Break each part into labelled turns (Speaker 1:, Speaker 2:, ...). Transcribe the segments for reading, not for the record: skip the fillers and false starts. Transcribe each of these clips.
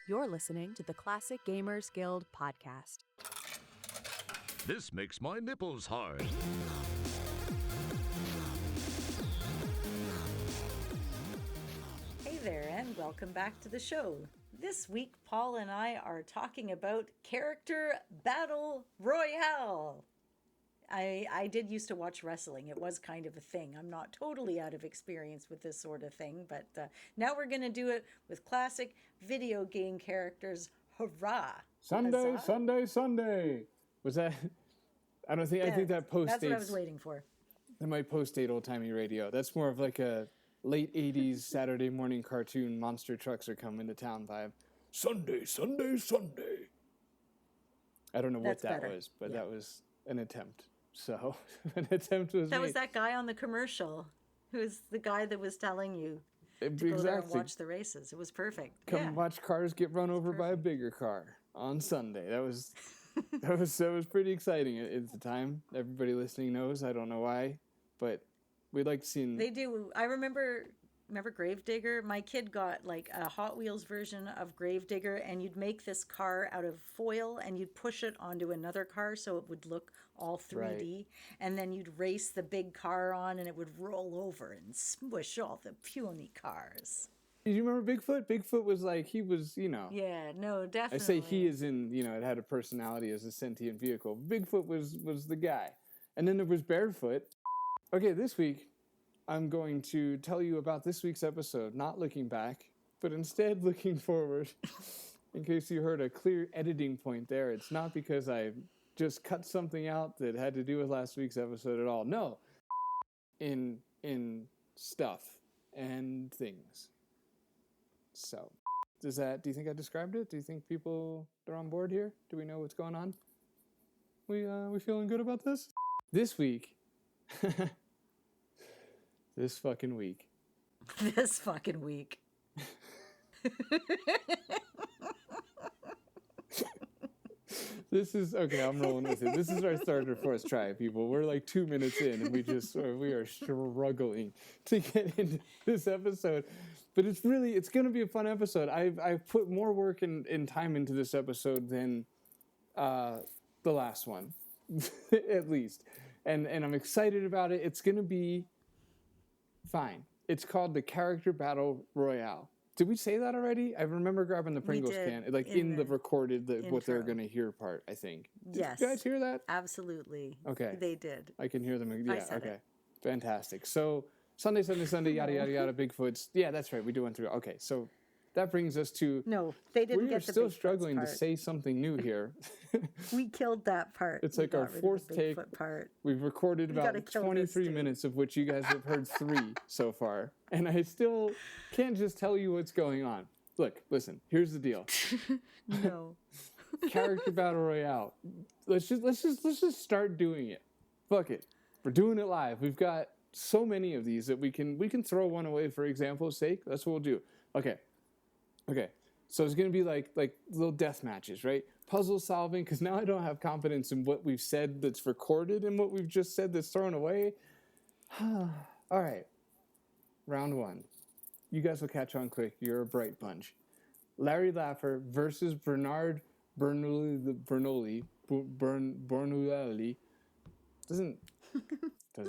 Speaker 1: You're listening to the Classic Gamers Guild podcast.
Speaker 2: This makes my nipples hard.
Speaker 3: Hey there, and welcome back to the show. This week, Paul and I are talking about Character Battle Royale. I did used to watch wrestling. It was kind of a thing. I'm not totally out of experience with this sort of thing, but now we're going to do it with classic video game characters. Hurrah!
Speaker 4: Sunday,
Speaker 3: Huzzah.
Speaker 4: Sunday, Sunday. Was that? I don't think. I think that post.
Speaker 3: That's what I was waiting for.
Speaker 4: That might post-date old-timey radio. That's more of like a late '80s Saturday morning cartoon. Monster trucks are coming to town vibe. Sunday, Sunday, Sunday. I don't know what that was, but that was an attempt. So an attempt was.
Speaker 3: That was that guy on the commercial, who was the guy that was telling you to go there and watch the races. It was perfect.
Speaker 4: Come watch cars get run over by a bigger car on Sunday. That was pretty exciting at the time. Everybody listening knows. I don't know why, but we'd like to see.
Speaker 3: They do. I remember Gravedigger. My kid got like a Hot Wheels version of Gravedigger, and you'd make this car out of foil and you'd push it onto another car so it would look all 3D. Right. And then you'd race the big car on and it would roll over and smush all the puny cars.
Speaker 4: Do you remember Bigfoot? Bigfoot was like, he was,
Speaker 3: Yeah, no, definitely.
Speaker 4: I say he is in, it had a personality as a sentient vehicle. Bigfoot was the guy. And then there was Barefoot. Okay, this week, I'm going to tell you about this week's episode, not looking back, but instead looking forward. In case you heard a clear editing point there, it's not because I just cut something out that had to do with last week's episode at all. No, in stuff and things. So, do you think I described it? Do you think people are on board here? Do we know what's going on? We feeling good about this? This week. This fucking week.
Speaker 3: This fucking week.
Speaker 4: This is, okay, I'm rolling with it. This is our starter for us try, people. We're like 2 minutes in and we are struggling to get into this episode. But it's going to be a fun episode. I've put more work and time into this episode than the last one, at least. And I'm excited about it. It's going to be fine. It's called the Character Battle Royale. Did we say that already? I remember grabbing the Pringles can, like in the recorded, what they're going to hear part, I think. Did you guys hear that?
Speaker 3: Absolutely.
Speaker 4: Okay.
Speaker 3: They did.
Speaker 4: I can hear them. Yeah, okay.
Speaker 3: It.
Speaker 4: Fantastic. So, Sunday, yada, yada, yada, Bigfoots. Yeah, that's right. We do went through. Okay, so that brings us to...
Speaker 3: No, they didn't get the
Speaker 4: We're still struggling to say something new here.
Speaker 3: We killed that part.
Speaker 4: It's like our fourth take. Part. We've recorded about 23 minutes of which you guys have heard 3 so far. And I still can't just tell you what's going on. Look, listen, here's the deal.
Speaker 3: No.
Speaker 4: Character Battle Royale. Let's just start doing it. Fuck it. We're doing it live. We've got so many of these that we can throw one away for example's sake. That's what we'll do. Okay. So it's going to be like little death matches, right? Puzzle solving, because now I don't have confidence in what we've said that's recorded and what we've just said that's thrown away. All right. Round 1. You guys will catch on quick. You're a bright bunch. Larry Laffer versus Bernard Bernoulli. Doesn't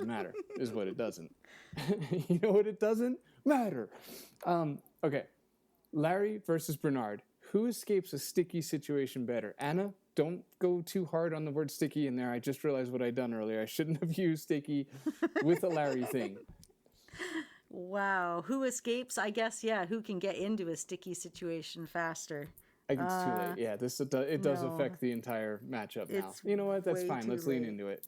Speaker 4: matter, is what it doesn't. You know what it doesn't matter? Okay. Larry versus Bernard. Who escapes a sticky situation better? Anna, don't go too hard on the word sticky in there. I just realized what I'd done earlier. I shouldn't have used sticky with a Larry thing.
Speaker 3: Wow. Who escapes? I guess, yeah, who can get into a sticky situation faster?
Speaker 4: I think it's too late. Yeah, it does affect the entire matchup now. You know what? That's fine. Let's lean into it.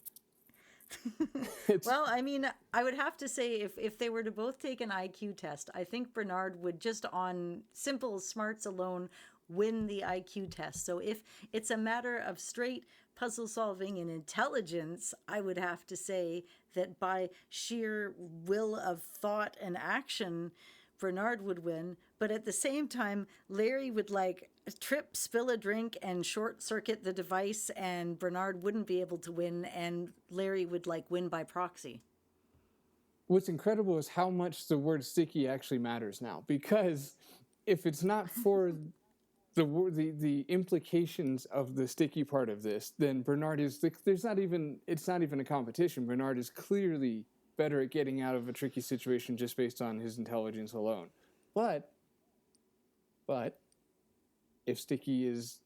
Speaker 3: Well, I mean, I would have to say if they were to both take an IQ test, I think Bernard would just on simple smarts alone win the IQ test. So if it's a matter of straight puzzle solving and intelligence, I would have to say that by sheer will of thought and action, Bernard would win. But at the same time, Larry would trip, spill a drink, and short circuit the device, and Bernard wouldn't be able to win, and Larry would win by proxy.
Speaker 4: What's incredible is how much the word sticky actually matters now, because if it's not for the implications of the sticky part of this, then Bernard is it's not even a competition. Bernard is clearly better at getting out of a tricky situation just based on his intelligence alone. But if sticky is,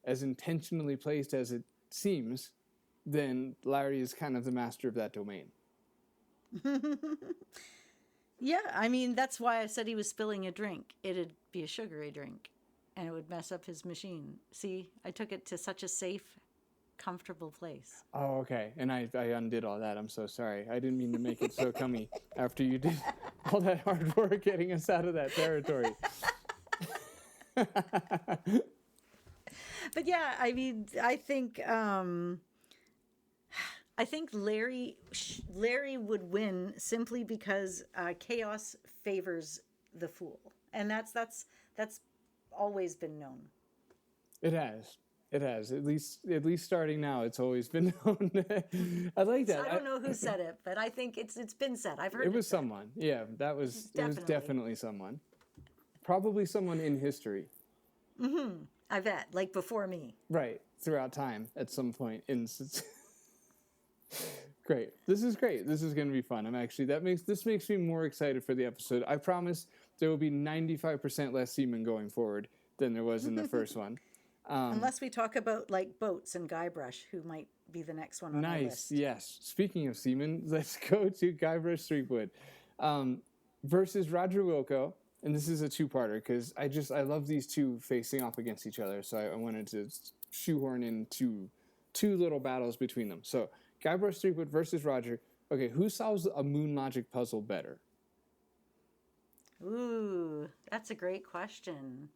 Speaker 4: as intentionally placed as it seems, then Larry is kind of the master of that domain.
Speaker 3: Yeah, I mean, that's why I said he was spilling a drink. It'd be a sugary drink, and it would mess up his machine. See, I took it to such a safe, comfortable place.
Speaker 4: Oh, okay. And I undid all that. I'm so sorry. I didn't mean to make it so cummy after you did all that hard work getting us out of that territory.
Speaker 3: But yeah, I mean, I think Larry would win simply because chaos favors the fool, and that's always been known. It has.
Speaker 4: At least starting now, it's always been known. I like that.
Speaker 3: I don't know who said it, but I think it's been said. I've heard it.
Speaker 4: It was someone. Yeah, it was definitely someone. Probably someone in history.
Speaker 3: Mm-hmm. I bet, like before me.
Speaker 4: Right, throughout time, at some point. Great. This is great. This is going to be fun. This makes me more excited for the episode. I promise there will be 95% less semen going forward than there was in the first one.
Speaker 3: Unless we talk about like boats and Guybrush, who might be the next one on our list.
Speaker 4: Nice, yes. Speaking of semen, let's go to Guybrush Threepwood versus Roger Wilco. And this is a two-parter because I love these two facing off against each other. So I wanted to shoehorn in two little battles between them. So Guybrush Threepwood versus Roger. Okay, who solves a moon logic puzzle better?
Speaker 3: Ooh, that's a great question.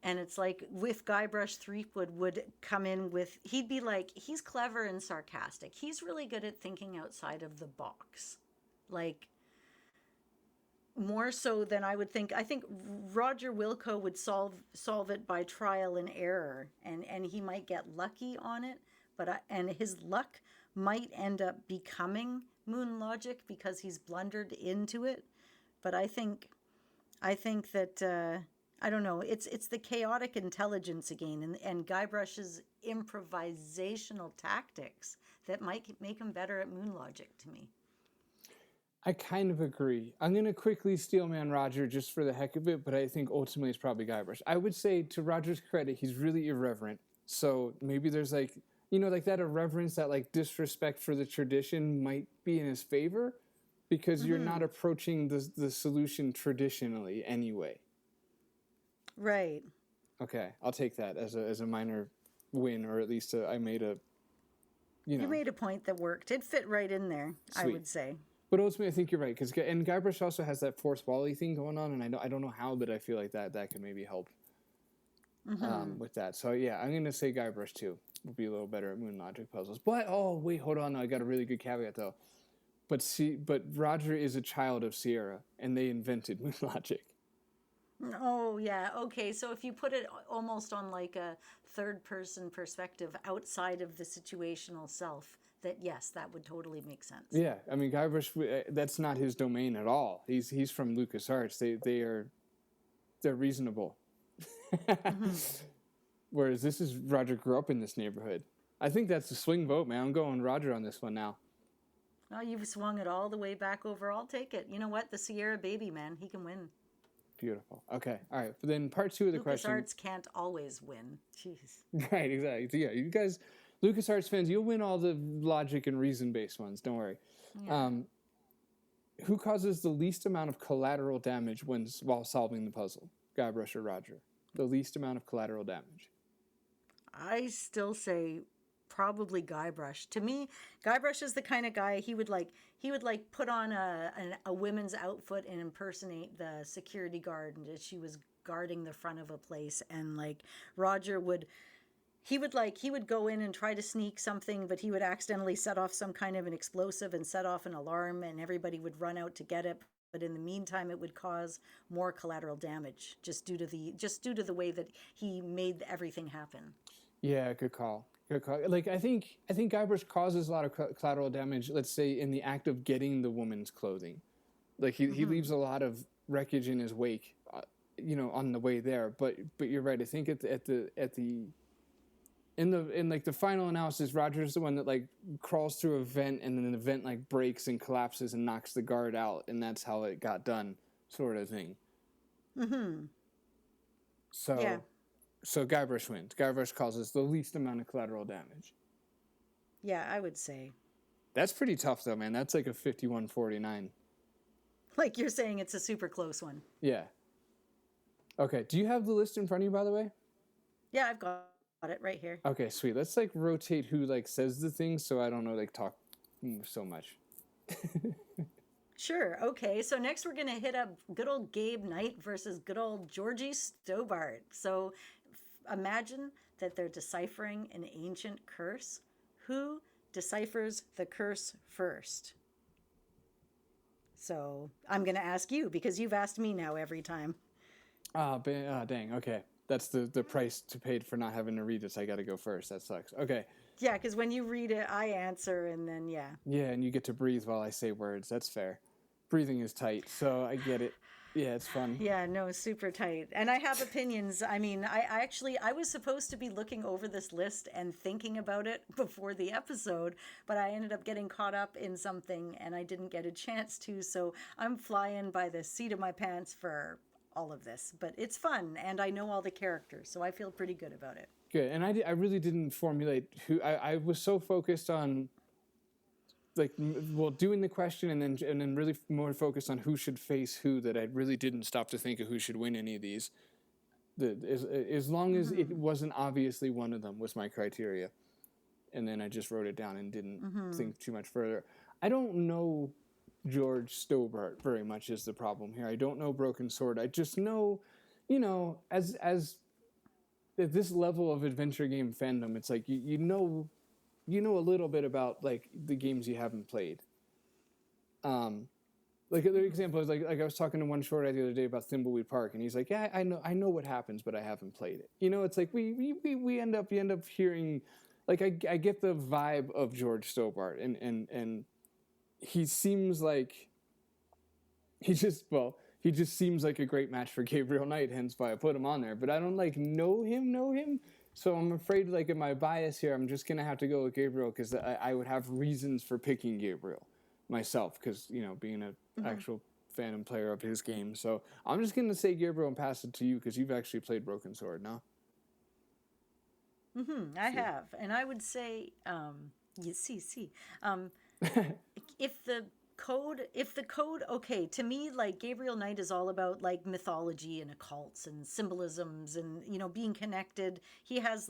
Speaker 3: And it's like with Guybrush Threepwood would come in with, he'd be like, he's clever and sarcastic. He's really good at thinking outside of the box. Like, more so than I would think. I think Roger Wilco would solve it by trial and error, and he might get lucky on it, and his luck might end up becoming moon logic because he's blundered into it. But I think that I don't know. It's the chaotic intelligence again, and Guybrush's improvisational tactics that might make him better at moon logic to me.
Speaker 4: I kind of agree. I'm going to quickly steelman Roger just for the heck of it, but I think ultimately it's probably Guybrush. I would say, to Roger's credit, he's really irreverent. So maybe there's like that irreverence, that like disrespect for the tradition might be in his favor because you're not approaching the solution traditionally anyway.
Speaker 3: Right.
Speaker 4: Okay, I'll take that as a minor win, or at least I made a,
Speaker 3: You made a point that worked. It fit right in there,
Speaker 4: Sweet.
Speaker 3: I would say.
Speaker 4: But ultimately, I think you're right, and Guybrush also has that force Wally thing going on, and I don't know how, but I feel like that could maybe help with that. So yeah, I'm gonna say Guybrush too. Will be a little better at moon logic puzzles. But wait, hold on, I got a really good caveat though. But Roger is a child of Sierra, and they invented moon logic.
Speaker 3: Oh yeah, okay. So if you put it almost on like a third-person perspective outside of the situational self. That would totally make sense. Yeah,
Speaker 4: I mean, Guybrush, that's not his domain at all. He's from LucasArts. They're reasonable. Whereas Roger grew up in this neighborhood. I think that's a swing vote, man. I'm going Roger on this one now.
Speaker 3: Oh, you've swung it all the way back over. I'll take it. You know what? The Sierra baby, man, he can win.
Speaker 4: Beautiful. Okay, all right. But then part two of the question.
Speaker 3: LucasArts can't always win. Jeez.
Speaker 4: Right, exactly. Yeah, you guys. LucasArts fans, you'll win all the logic and reason-based ones. Don't worry. Yeah. Who causes the least amount of collateral damage while solving the puzzle? Guybrush or Roger? The least amount of collateral damage.
Speaker 3: I still say probably Guybrush. To me, Guybrush is the kind of guy he would put on a women's outfit and impersonate the security guard as she was guarding the front of a place, and like Roger would. He would go in and try to sneak something, but he would accidentally set off some kind of an explosive and set off an alarm, and everybody would run out to get it. But in the meantime, it would cause more collateral damage just due to the way that he made everything happen. Yeah,
Speaker 4: good call. Good call. Like I think Guybrush causes a lot of collateral damage. Let's say in the act of getting the woman's clothing, like he leaves a lot of wreckage in his wake on the way there. But you're right. I think in like the final analysis, Roger's the one that like crawls through a vent, and then the vent like breaks and collapses and knocks the guard out, and that's how it got done, sort of thing. Mm-hmm. So Guybrush wins. Guybrush causes the least amount of collateral damage.
Speaker 3: Yeah, I would say.
Speaker 4: That's pretty tough, though, man. That's like a 51-49.
Speaker 3: Like you're saying, it's a super close one.
Speaker 4: Yeah. Okay. Do you have the list in front of you, by the way?
Speaker 3: Yeah, I've got it right here.
Speaker 4: Okay, sweet. Let's like rotate who like says the things, so I don't know like talk so much.
Speaker 3: Sure. Okay. So next we're going to hit up good old Gabe Knight versus good old Georgie Stobart. So imagine that they're deciphering an ancient curse. Who deciphers the curse first? So I'm going to ask you because you've asked me now every time.
Speaker 4: Dang. Okay. That's the price to pay for not having to read this. I got to go first. That sucks. Okay.
Speaker 3: Yeah, because when you read it, I answer, and then, yeah.
Speaker 4: Yeah, and you get to breathe while I say words. That's fair. Breathing is tight, so I get it. Yeah, it's fun.
Speaker 3: Yeah, no, super tight. And I have opinions. I mean, I was supposed to be looking over this list and thinking about it before the episode, but I ended up getting caught up in something, and I didn't get a chance to, so I'm flying by the seat of my pants for all of this. But it's fun, and I know all the characters, so I feel pretty good about it.
Speaker 4: Good, and I really didn't formulate who. I was so focused on, like, well, doing the question and then really more focused on who should face who that I really didn't stop to think of who should win any of these. As long as it wasn't obviously one of them was my criteria, and then I just wrote it down and didn't think too much further. I don't know George Stobart very much is the problem here. I don't know Broken Sword. I just know, as at this level of adventure game fandom, it's like you know a little bit about like the games you haven't played. Like the example is like I was talking to one short the other day about Thimbleweed Park, and he's like, "Yeah, I know what happens, but I haven't played it." It's like we end up hearing, like I get the vibe of George Stobart, and he seems like he just seems like a great match for Gabriel Knight, hence why I put him on there. But I don't like know him. So I'm afraid, like, in my bias here, I'm just going to have to go with Gabriel because I would have reasons for picking Gabriel myself because, being an actual fan and player of his game. So I'm just going to say Gabriel and pass it to you because you've actually played Broken Sword, no?
Speaker 3: I have. And I would say, if the code, okay, to me, like, Gabriel Knight is all about, like, mythology and occults and symbolisms and, being connected. He has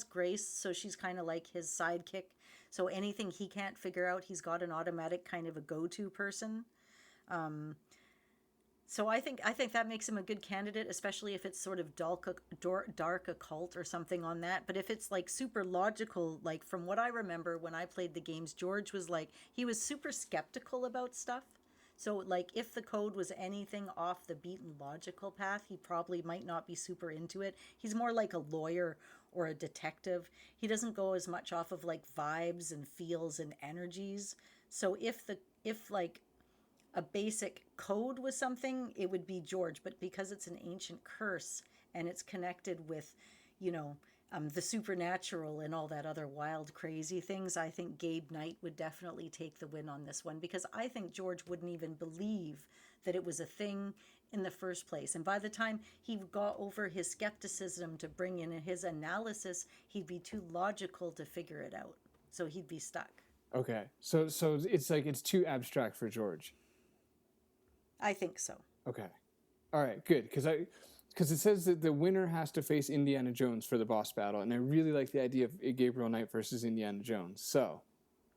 Speaker 3: Grace, so she's kind of like his sidekick. So anything he can't figure out, he's got an automatic kind of a go-to person. So I think that makes him a good candidate, especially if it's sort of dark occult or something on that. But if it's like super logical, like from what I remember when I played the games, George was like, he was super skeptical about stuff. So like if the code was anything off the beaten logical path, he probably might not be super into it. He's more like a lawyer or a detective. He doesn't go as much off of like vibes and feels and energies. So if like a basic code was something, it would be George. But because it's an ancient curse and it's connected with, the supernatural and all that other wild, crazy things, I think Gabe Knight would definitely take the win on this one because I think George wouldn't even believe that it was a thing in the first place. And by the time he got over his skepticism to bring in his analysis, he'd be too logical to figure it out. So he'd be stuck.
Speaker 4: Okay. So it's like it's too abstract for George.
Speaker 3: I think so.
Speaker 4: Okay. All right, good. Because it says that the winner has to face Indiana Jones for the boss battle, and I really like the idea of Gabriel Knight versus Indiana Jones. So.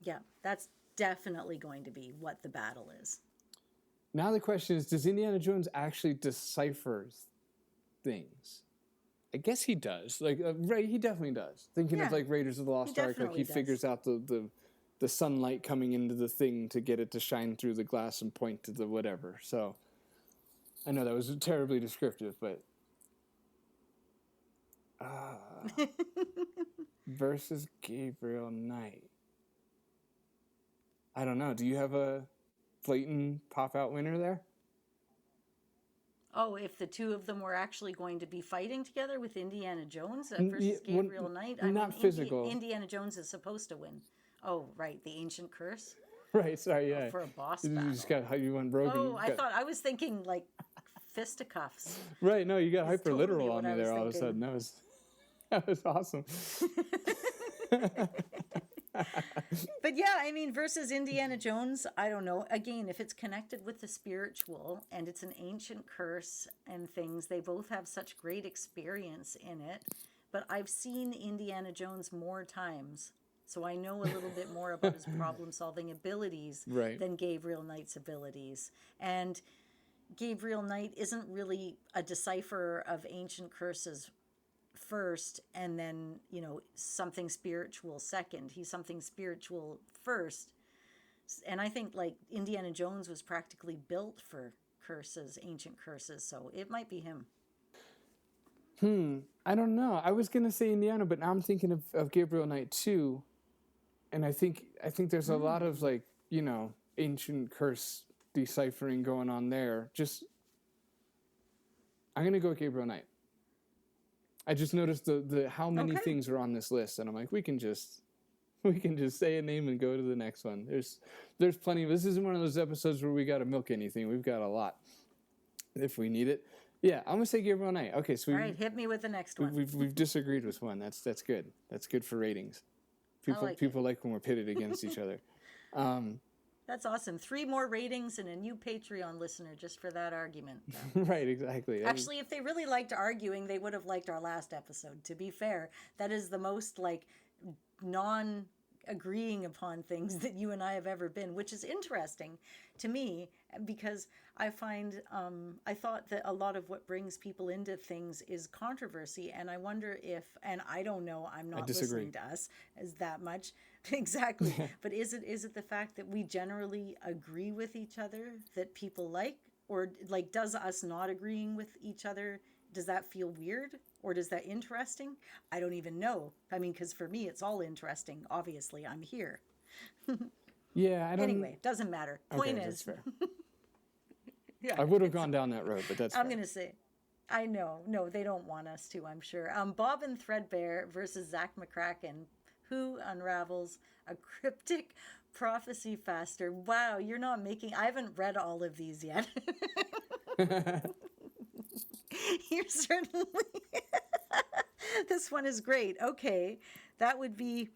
Speaker 3: Yeah, that's definitely going to be what the battle is.
Speaker 4: Now the question is, does Indiana Jones actually decipher things? I guess he does. Like, right, he definitely does. Thinking of like Raiders of the Lost Ark, like he figures out the sunlight coming into the thing to get it to shine through the glass and point to the whatever. So I know that was terribly descriptive, but versus Gabriel Knight. I don't know. Do you have a blatant pop out winner there?
Speaker 3: Oh, if the two of them were actually going to be fighting together with Indiana Jones versus Gabriel Knight?
Speaker 4: Not physical.
Speaker 3: Indiana Jones is supposed to win. Oh, right, the ancient curse?
Speaker 4: Right, sorry, yeah.
Speaker 3: For a boss
Speaker 4: You
Speaker 3: battle.
Speaker 4: just got, you went broken.
Speaker 3: Oh, I was thinking like fisticuffs.
Speaker 4: Right, no, you got hyper
Speaker 3: totally
Speaker 4: literal on
Speaker 3: what
Speaker 4: me
Speaker 3: I
Speaker 4: there
Speaker 3: was
Speaker 4: all of a
Speaker 3: thinking.
Speaker 4: sudden. That was awesome.
Speaker 3: But yeah, I mean, versus Indiana Jones, I don't know. Again, if it's connected with the spiritual and it's an ancient curse and things, they both have such great experience in it. But I've seen Indiana Jones more times, so I know a little bit more about his problem-solving abilities
Speaker 4: Right.
Speaker 3: than Gabriel Knight's abilities. And Gabriel Knight isn't really a decipherer of ancient curses first and then, you know, something spiritual second. He's something spiritual first. And I think like Indiana Jones was practically built for curses, ancient curses, so it might be him.
Speaker 4: I don't know. I was gonna say Indiana, but now I'm thinking of Gabriel Knight too, and I think there's a lot of like, you know, ancient curse deciphering going on there. I'm gonna go with Gabriel Knight. I just noticed the how many things are on this list, and I'm like, we can just say a name and go to the next one. There's plenty of. This isn't one of those episodes where we got to milk anything. We've got a lot if we need it. Yeah, I'm gonna say Gabriel Knight. Okay, so
Speaker 3: All right, hit me with the next one.
Speaker 4: we've disagreed with one. That's good. That's good for ratings. People like when we're pitted against each other.
Speaker 3: That's awesome. 3 more ratings and a new Patreon listener just for that argument.
Speaker 4: Right, exactly.
Speaker 3: Actually, if they really liked arguing, they would have liked our last episode. To be fair, that is the most like non-agreeing upon things that you and I have ever been, which is interesting to me because I find I thought that a lot of what brings people into things is controversy, and I wonder if, and I don't know, I'm not listening to us as that much. Exactly. But is it the fact that we generally agree with each other that people like, or like does us not agreeing with each other, does that feel weird or does that interesting? I don't even know. I mean, because for me it's all interesting. Obviously, I'm here.
Speaker 4: Yeah, I don't.
Speaker 3: Anyway, doesn't matter. Point is,
Speaker 4: that's fair.
Speaker 3: yeah,
Speaker 4: I would have gone down that road, but that's.
Speaker 3: I'm gonna say, I know, no, they don't want us to. I'm sure. Bob and Threadbare versus Zach McCracken. Who unravels a cryptic prophecy faster? Wow, you're not making. I haven't read all of these yet. You're certainly. This one is great. Okay, that would be.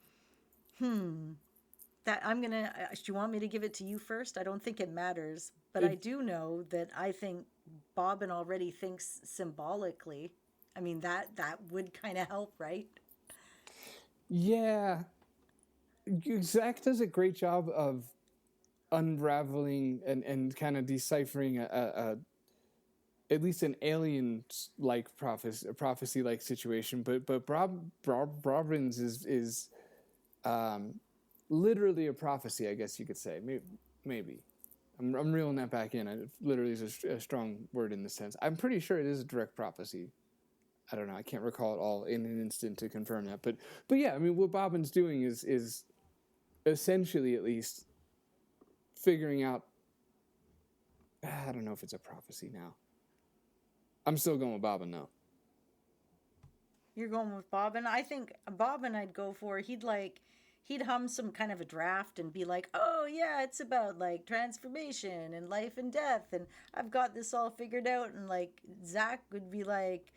Speaker 3: That I'm gonna. Do you want me to give it to you first? I don't think it matters, but I do know that I think Bobbin already thinks symbolically. I mean that would kind of help, right?
Speaker 4: Yeah, Zach does a great job of unraveling and kind of deciphering a at least an alien-like prophecy-like situation. But Brobrin's is literally a prophecy, I guess you could say. Maybe. I'm reeling that back in. It literally is a strong word in this sense. I'm pretty sure it is a direct prophecy. I don't know. I can't recall it all in an instant to confirm that. But yeah, I mean, what Bobbin's doing is essentially, at least, figuring out. I don't know if it's a prophecy now. I'm still going with Bobbin now.
Speaker 3: You're going with Bobbin? I think Bobbin I'd go for. He'd hum some kind of a draft and be like, oh yeah, it's about like transformation and life and death and I've got this all figured out. And like Zach would be like,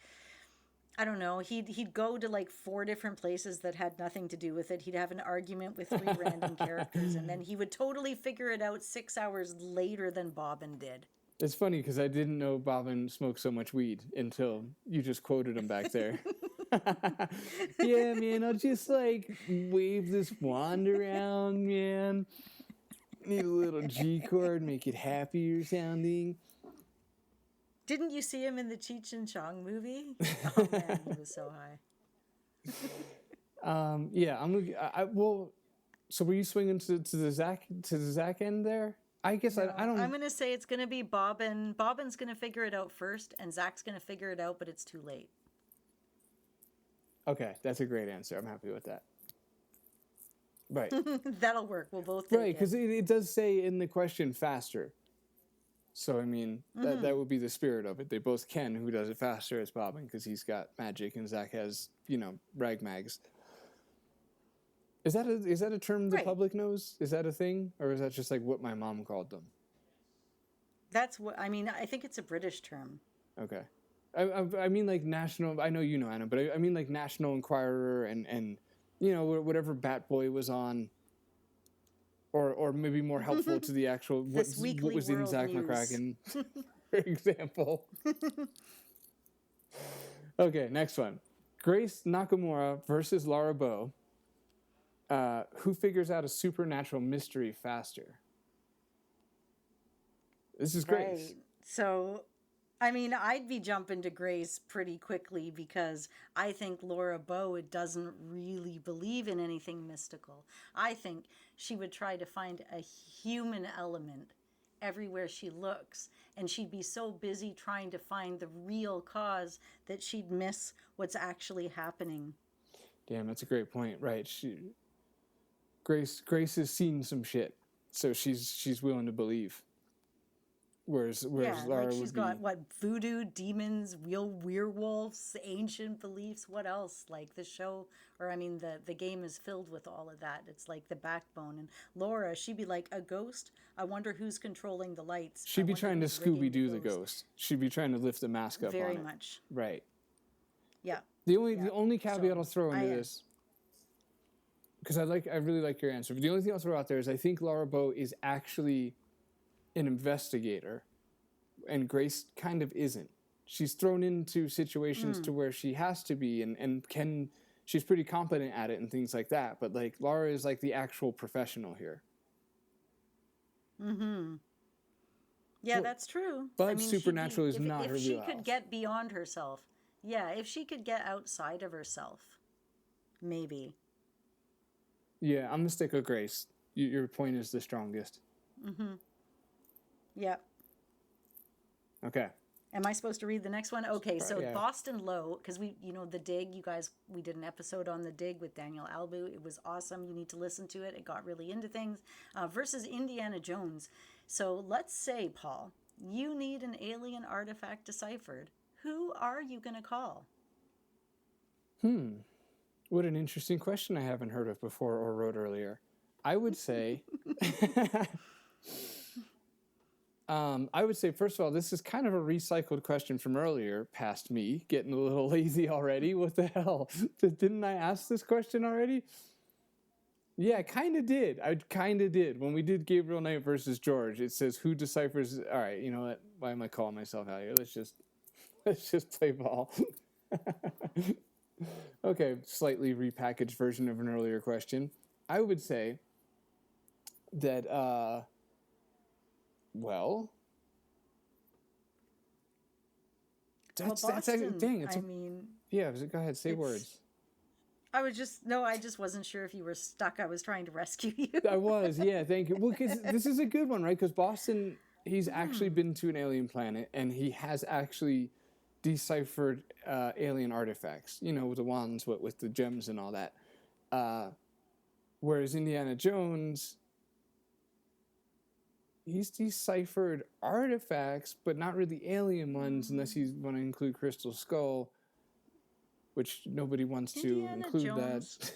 Speaker 3: I don't know, he'd go to like 4 different places that had nothing to do with it. He'd have an argument with 3 random characters and then he would totally figure it out 6 hours later than Bobbin did.
Speaker 4: It's funny because I didn't know Bobbin smoked so much weed until you just quoted him back there. Yeah, man, I'll just like wave this wand around, man. Need a little G chord, make it happier sounding.
Speaker 3: Didn't you see him in the Cheech and Chong movie? Oh man, he was so high.
Speaker 4: Yeah, well. So were you swinging to the Zach end there? I guess no, I don't.
Speaker 3: I'm gonna say it's gonna be Bobbin. Bobbin's gonna figure it out first, and Zach's gonna figure it out, but it's too late.
Speaker 4: Okay, that's a great answer. I'm happy with that. Right.
Speaker 3: That'll work. We'll both take
Speaker 4: right, because it does say in the question faster. So, I mean, that would be the spirit of it. They both can. Who does it faster? It's Bobbin, because he's got magic, and Zach has, rag mags. Is that a term the public knows? Is that a thing? Or is that just like what my mom called them?
Speaker 3: That's what, I mean, I think it's a British term.
Speaker 4: Okay. I mean, like, national, I know you know, Anna, but I mean, like, National Enquirer and whatever Bat Boy was on, or maybe more helpful to the actual, what was in Zach
Speaker 3: News.
Speaker 4: McCracken, for example. Okay, next one. Grace Nakamura versus Laura Bow. Who figures out a supernatural mystery faster? This is Grace.
Speaker 3: Right. So, I mean, I'd be jumping to Grace pretty quickly because I think Laura Bow doesn't really believe in anything mystical. I think she would try to find a human element everywhere she looks, and she'd be so busy trying to find the real cause that she'd miss what's actually happening.
Speaker 4: Damn, that's a great point. Right. Grace has seen some shit, so she's willing to believe. Whereas Laura
Speaker 3: like she's
Speaker 4: would
Speaker 3: got
Speaker 4: be,
Speaker 3: what, voodoo, demons, real werewolves, ancient beliefs. What else? Like the show, or I mean, the game is filled with all of that. It's like the backbone. And Laura, she'd be like, a ghost. I wonder who's controlling the lights.
Speaker 4: she'd be trying to Scooby-Doo the ghost. She'd be trying to lift the mask up
Speaker 3: Very
Speaker 4: on it.
Speaker 3: much.
Speaker 4: Right.
Speaker 3: Yeah.
Speaker 4: The only caveat I'll throw into
Speaker 3: am.
Speaker 4: this, because I really like your answer, but the only thing I'll throw out there is I think Laura Bow is actually an investigator, and Grace kind of isn't. She's thrown into situations to where she has to be, and she's pretty competent at it and things like that, but like Laura is like the actual professional here.
Speaker 3: Yeah, that's true.
Speaker 4: But
Speaker 3: I mean,
Speaker 4: supernatural is not her
Speaker 3: wheelhouse. If she
Speaker 4: wheelhouse.
Speaker 3: could get beyond herself. Yeah, if she could get outside of herself. Maybe.
Speaker 4: Yeah, I'm gonna stick with Grace. Your point is the strongest.
Speaker 3: Yeah.
Speaker 4: Okay.
Speaker 3: Am I supposed to read the next one? Okay, so
Speaker 4: Yeah.
Speaker 3: Boston Low, because The Dig, you guys, we did an episode on The Dig with Daniel Albu. It was awesome. You need to listen to it. It got really into things. Versus Indiana Jones. So let's say, Paul, you need an alien artifact deciphered. Who are you going to call?
Speaker 4: What an interesting question I haven't heard of before or wrote earlier. I would say... first of all, this is kind of a recycled question from earlier, past me, getting a little lazy already. What the hell? Didn't I ask this question already? Yeah, I kind of did. When we did Gabriel Knight versus George, it says who deciphers... All right, you know what? Why am I calling myself out here? Let's just play ball. Okay, slightly repackaged version of an earlier question. I would say that... Well, that's
Speaker 3: Boston,
Speaker 4: dang. Go ahead, say words.
Speaker 3: I just wasn't sure if you were stuck. I was trying to rescue you.
Speaker 4: I was, yeah, thank you. Well, because this is a good one, right? Because Boston, he's actually been to an alien planet, and he has actually deciphered alien artifacts, with the wands, with the gems and all that. Whereas Indiana Jones... He's deciphered artifacts, but not really alien ones, unless you want to include Crystal Skull, which nobody wants to include that.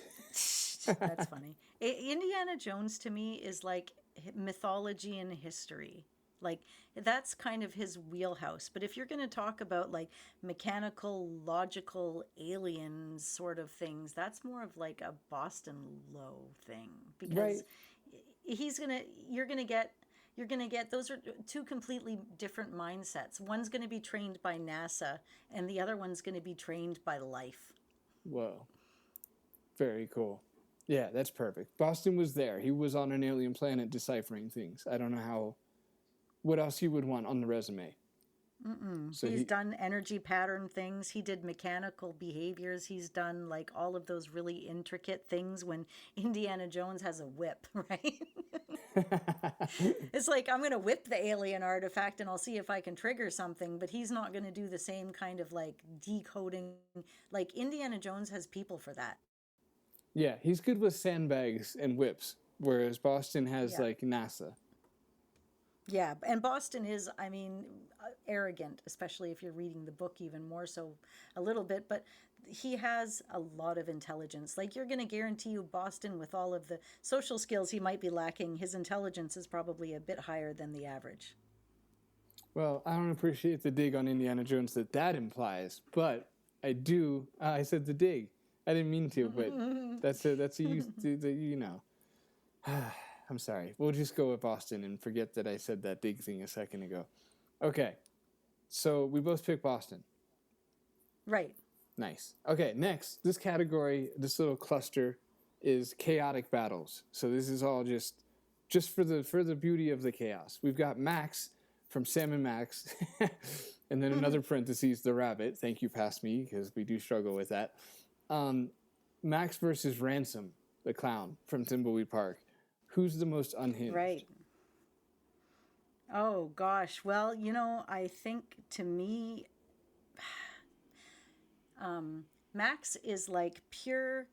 Speaker 3: That's funny. Indiana Jones to me is like mythology and history. Like that's kind of his wheelhouse. But if you're going to talk about like mechanical, logical aliens sort of things, that's more of like a Boston Low thing, because you're going to get, those are two completely different mindsets. One's going to be trained by NASA, and the other one's going to be trained by life.
Speaker 4: Whoa. Very cool. Yeah, that's perfect. Boston was there. He was on an alien planet deciphering things. I don't know what else you would want on the resume. So
Speaker 3: he's done energy pattern things. He did mechanical behaviors. He's done like all of those really intricate things when Indiana Jones has a whip, right? It's like, I'm going to whip the alien artifact and I'll see if I can trigger something, but he's not going to do the same kind of like decoding. Like Indiana Jones has people for that.
Speaker 4: Yeah, he's good with sandbags and whips, whereas Boston has like NASA.
Speaker 3: Yeah, and Boston is, I mean, arrogant, especially if you're reading the book even more so a little bit, but he has a lot of intelligence. Like, you're going to guarantee you Boston, with all of the social skills he might be lacking, his intelligence is probably a bit higher than the average.
Speaker 4: Well, I don't appreciate the dig on Indiana Jones that implies, but I do. I said the dig. I didn't mean to, but that's a you know. I'm sorry. We'll just go with Boston and forget that I said that dig thing a second ago. Okay, so we both picked Boston.
Speaker 3: Right.
Speaker 4: Nice. Okay, next, this category, this little cluster, is chaotic battles. So this is all just for the beauty of the chaos. We've got Max from Sam and Max, and then another parentheses, the rabbit. Thank you, past me, because we do struggle with that. Max versus Ransom, the clown from Thimbleweed Park. Who's the most unhinged?
Speaker 3: Right. Oh, gosh. Well, you know, I think to me, Max is like pure,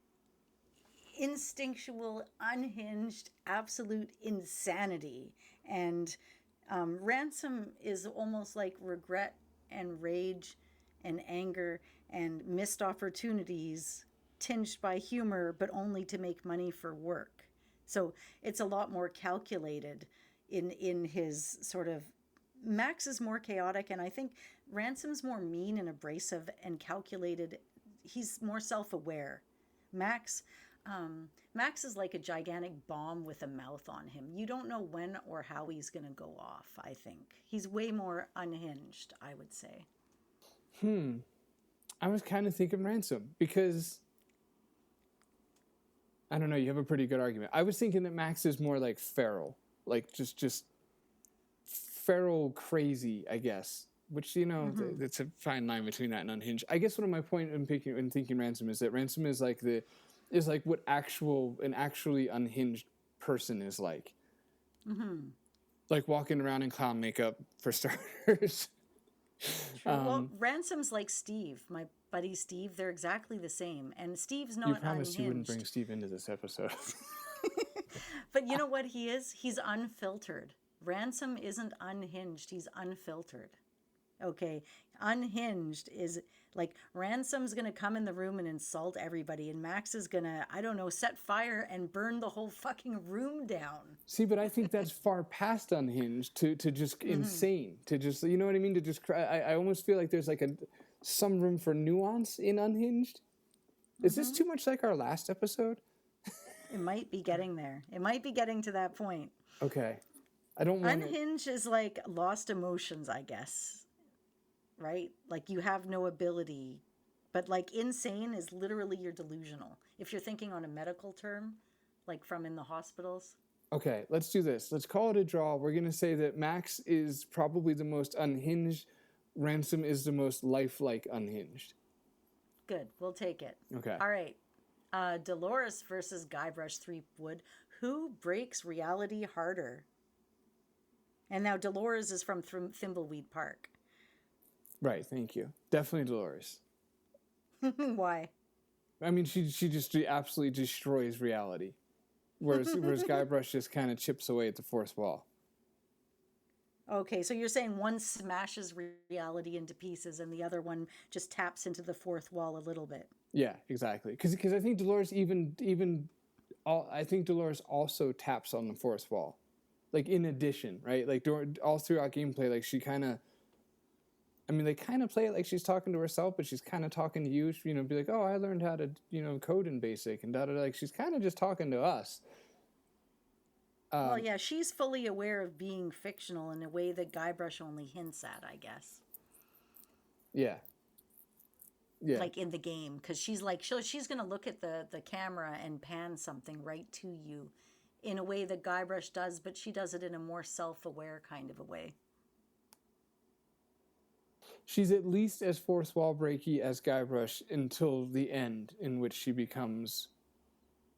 Speaker 3: instinctual, unhinged, absolute insanity. And Ransom is almost like regret and rage and anger and missed opportunities tinged by humor, but only to make money for work. So it's a lot more calculated in his sort of... Max is more chaotic, and I think Ransom's more mean and abrasive and calculated. He's more self-aware. Max is like a gigantic bomb with a mouth on him. You don't know when or how he's going to go off, I think. He's way more unhinged, I would say.
Speaker 4: I was kind of thinking Ransom because... I don't know, you have a pretty good argument. I was thinking that Max is more like feral. Like just feral crazy, I guess. Which, you know, it's a fine line between that and unhinged. I guess one of my point in thinking Ransom is that Ransom is like what an actually unhinged person is like. Like walking around in clown makeup, for starters.
Speaker 3: Well, Ransom's like Steve, my buddy Steve. They're exactly the same. And Steve's not unhinged.
Speaker 4: You promised you wouldn't bring Steve into this episode.
Speaker 3: But you know what he is? He's unfiltered. Ransom isn't unhinged. He's unfiltered. Okay? Unhinged is like Ransom's going to come in the room and insult everybody. And Max is going to, I don't know, set fire and burn the whole fucking room down.
Speaker 4: See, but I think that's far past unhinged to just insane. To just, you know what I mean? To just cry. I almost feel like there's like some room for nuance in unhinged. Is this too much like our last episode?
Speaker 3: It might be getting there. It might be getting to that point.
Speaker 4: Okay. I don't want
Speaker 3: Unhinged is like lost emotions, I guess. Right? Like you have no ability. But like insane is literally you're delusional. If you're thinking on a medical term, like from in the hospitals.
Speaker 4: Okay, let's do this. Let's call it a draw. We're going to say that Max is probably the most unhinged. Ransom is the most lifelike unhinged.
Speaker 3: Good. We'll take it.
Speaker 4: Okay.
Speaker 3: All right. Dolores versus Guybrush Threepwood. Who breaks reality harder? And now Dolores is from Thimbleweed Park.
Speaker 4: Right, thank you. Definitely Dolores.
Speaker 3: Why?
Speaker 4: I mean, she just absolutely destroys reality. Whereas Guybrush just kind of chips away at the fourth wall.
Speaker 3: Okay, so you're saying one smashes reality into pieces and the other one just taps into the fourth wall a little bit.
Speaker 4: Yeah, exactly. Because I think Dolores I think Dolores also taps on the fourth wall, like in addition, right? Like all throughout gameplay, like she kind of. I mean, they kind of play it like she's talking to herself, but she's kind of talking to you. You know, be like, "Oh, I learned how to, code in BASIC," and da da da. Like she's kind of just talking to us.
Speaker 3: Well, yeah, she's fully aware of being fictional in a way that Guybrush only hints at, I guess.
Speaker 4: Yeah. Yeah.
Speaker 3: Like in the game, because she's like, she's going to look at the camera and pan something right to you in a way that Guybrush does, but she does it in a more self-aware kind of a way.
Speaker 4: She's at least as fourth wall breaky as Guybrush until the end, in which she becomes...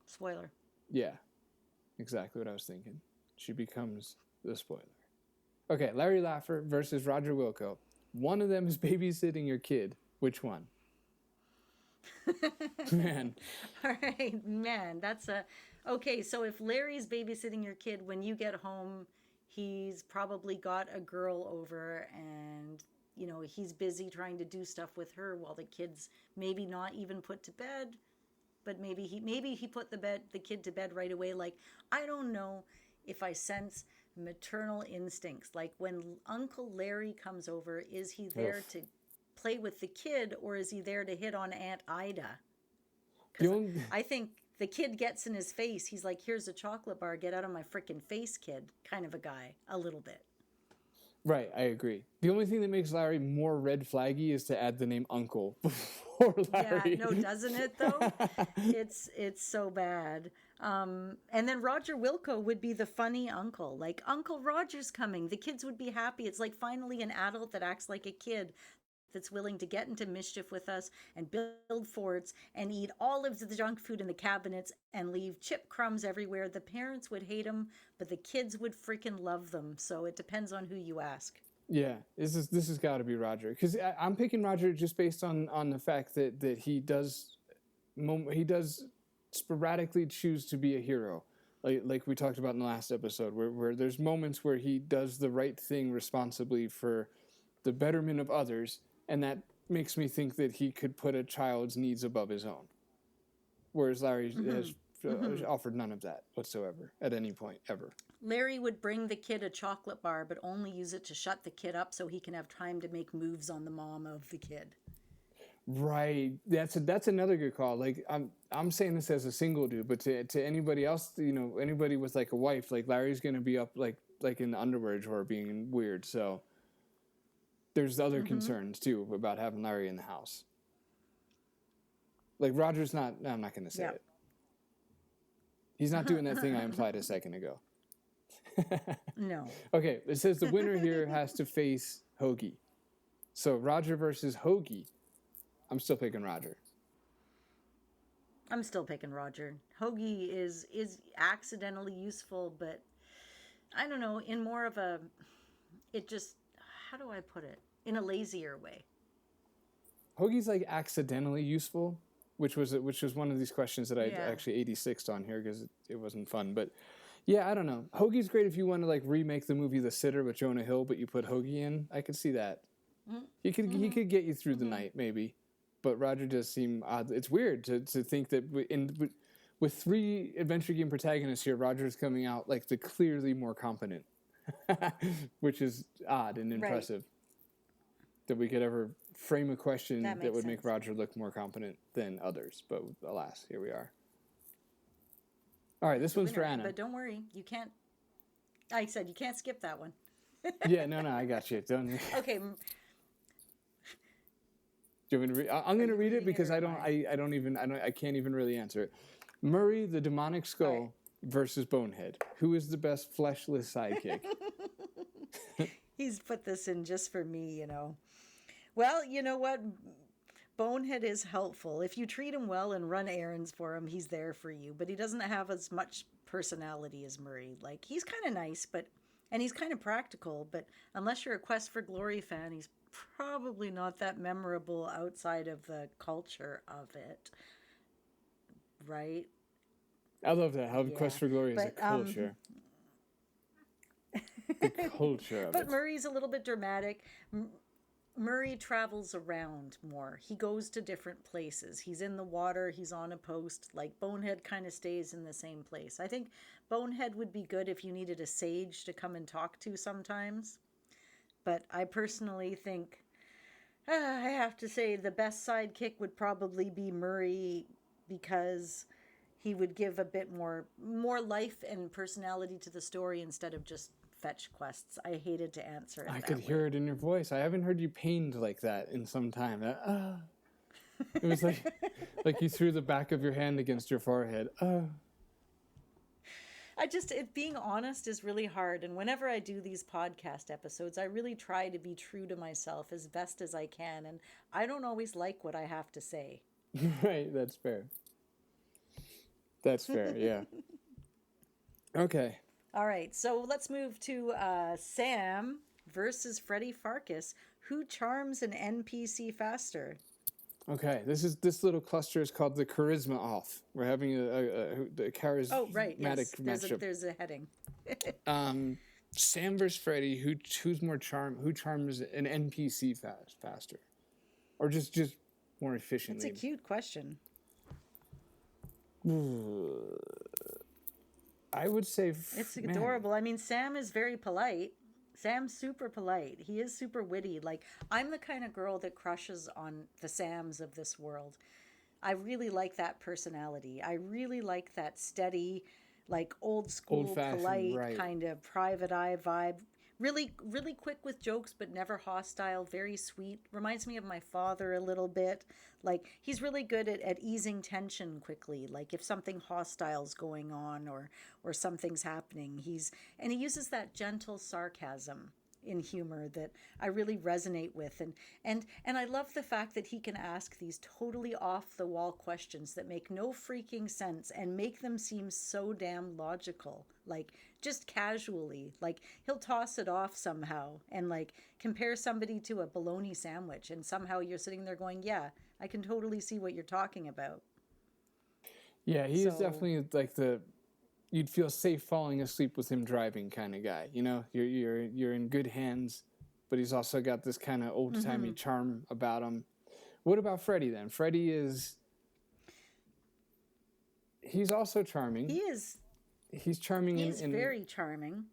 Speaker 3: Spoiler.
Speaker 4: Yeah. Exactly what I was thinking. She becomes the spoiler. Okay, Larry Laffer versus Roger Wilco. One of them is babysitting your kid. Which one? Man.
Speaker 3: All right, man. That's a... Okay, so if Larry's babysitting your kid, when you get home, he's probably got a girl over and, you know, he's busy trying to do stuff with her while the kid's maybe not even put to bed, but maybe he put the kid to bed right away. Like, I don't know if I sense maternal instincts. Like when Uncle Larry comes over, is he there to play with the kid, or is he there to hit on Aunt Ida? Because I think the kid gets in his face. He's like, here's a chocolate bar. Get out of my freaking face, kid. Kind of a guy, a little bit.
Speaker 4: Right, I agree. The only thing that makes Larry more red flaggy is to add the name Uncle before Larry.
Speaker 3: Yeah, no, doesn't it though? It's so bad. And then Roger Wilco would be the funny uncle. Like, Uncle Roger's coming. The kids would be happy. It's like finally an adult that acts like a kid, that's willing to get into mischief with us and build forts and eat all of the junk food in the cabinets and leave chip crumbs everywhere. The parents would hate them, but the kids would freaking love them. So it depends on who you ask.
Speaker 4: Yeah, this has got to be Roger, because I'm picking Roger just based on the fact that he does sporadically choose to be a hero, like we talked about in the last episode, where there's moments where he does the right thing responsibly for the betterment of others. And that makes me think that he could put a child's needs above his own. Whereas Larry has offered none of that whatsoever at any point, ever.
Speaker 3: Larry would bring the kid a chocolate bar, but only use it to shut the kid up so he can have time to make moves on the mom of the kid.
Speaker 4: Right. That's another good call. Like, I'm saying this as a single dude, but to anybody else, you know, anybody with like a wife, like Larry's going to be up like in the underwear drawer being weird, so... There's other concerns, too, about having Larry in the house. Like, Roger's not... No, I'm not going to say it. He's not doing that thing I implied a second ago.
Speaker 3: No.
Speaker 4: Okay, it says the winner here has to face Hoagie. So, Roger versus Hoagie. I'm still picking Roger.
Speaker 3: I'm still picking Roger. Hoagie is accidentally useful, but I don't know, in more of a... It just... How do I put it? In a lazier way.
Speaker 4: Hoagie's like accidentally useful, which was one of these questions that I actually 86'd on here because it wasn't fun. But yeah, I don't know. Hoagie's great if you want to like remake the movie The Sitter with Jonah Hill, but you put Hoagie in. I could see that. He could get you through the night maybe, but Roger does seem odd. It's weird to think that with 3 adventure game protagonists here, Roger's coming out like the clearly more competent. Which is odd and impressive that we could ever frame a question that would make Roger look more competent than others. But alas, here we are. All right, this one's for Anna.
Speaker 3: But don't worry, you can't. I said you can't skip that one.
Speaker 4: Yeah, no, I got you. Don't.
Speaker 3: Okay.
Speaker 4: Do you want me to read? I'm going to read it because I can't even really answer it. Murray, the demonic skull. Versus Bonehead. Who is the best fleshless sidekick?
Speaker 3: He's put this in just for me, you know. Well, you know what? Bonehead is helpful. If you treat him well and run errands for him, he's there for you. But he doesn't have as much personality as Murray. Like, he's kind of nice, and he's kind of practical. But unless you're a Quest for Glory fan, he's probably not that memorable outside of the culture of it. Right?
Speaker 4: I love that, how Quest for Glory is a culture. The culture of it.
Speaker 3: But Murray's a little bit dramatic. Murray travels around more. He goes to different places. He's in the water. He's on a post. Like, Bonehead kind of stays in the same place. I think Bonehead would be good if you needed a sage to come and talk to sometimes. But I personally think, I have to say, the best sidekick would probably be Murray, because... he would give a bit more life and personality to the story instead of just fetch quests. I hated to answer it.
Speaker 4: I could hear it in your voice. I haven't heard you pained like that in some time. It was like you threw the back of your hand against your forehead.
Speaker 3: Being honest is really hard. And whenever I do these podcast episodes, I really try to be true to myself as best as I can. And I don't always like what I have to say.
Speaker 4: Right, that's fair. That's fair, yeah. Okay.
Speaker 3: All right, so let's move to Sam versus Freddy Farkas. Who charms an NPC faster?
Speaker 4: Okay, this little cluster is called the Charisma Off. We're having a charismatic matchup.
Speaker 3: There's a heading.
Speaker 4: Sam versus Freddy, who's more who charms an NPC faster? Or just more efficiently?
Speaker 3: It's a cute question.
Speaker 4: I would say...
Speaker 3: It's adorable. I mean, Sam is very polite. Sam's super polite. He is super witty. Like, I'm the kind of girl that crushes on the Sams of this world. I really like that personality. I really like that steady, like old school, polite, right, kind of private eye vibe. Really, really quick with jokes, but never hostile. Very sweet. Reminds me of my father a little bit. Like, he's really good at easing tension quickly. Like, if something hostile's going on or something's happening, he uses that gentle sarcasm in humor that I really resonate with. And I love the fact that he can ask these totally off the wall questions that make no freaking sense and make them seem so damn logical. Like, just casually, like he'll toss it off somehow and like compare somebody to a bologna sandwich, and somehow you're sitting there going, yeah, I can totally see what you're talking about.
Speaker 4: Yeah, he is definitely like you'd feel safe falling asleep with him driving kind of guy. You know, you're in good hands, but he's also got this kind of old-timey charm about him. What about Freddy then? Freddy he's also charming.
Speaker 3: He is.
Speaker 4: He's charming.
Speaker 3: He's very charming.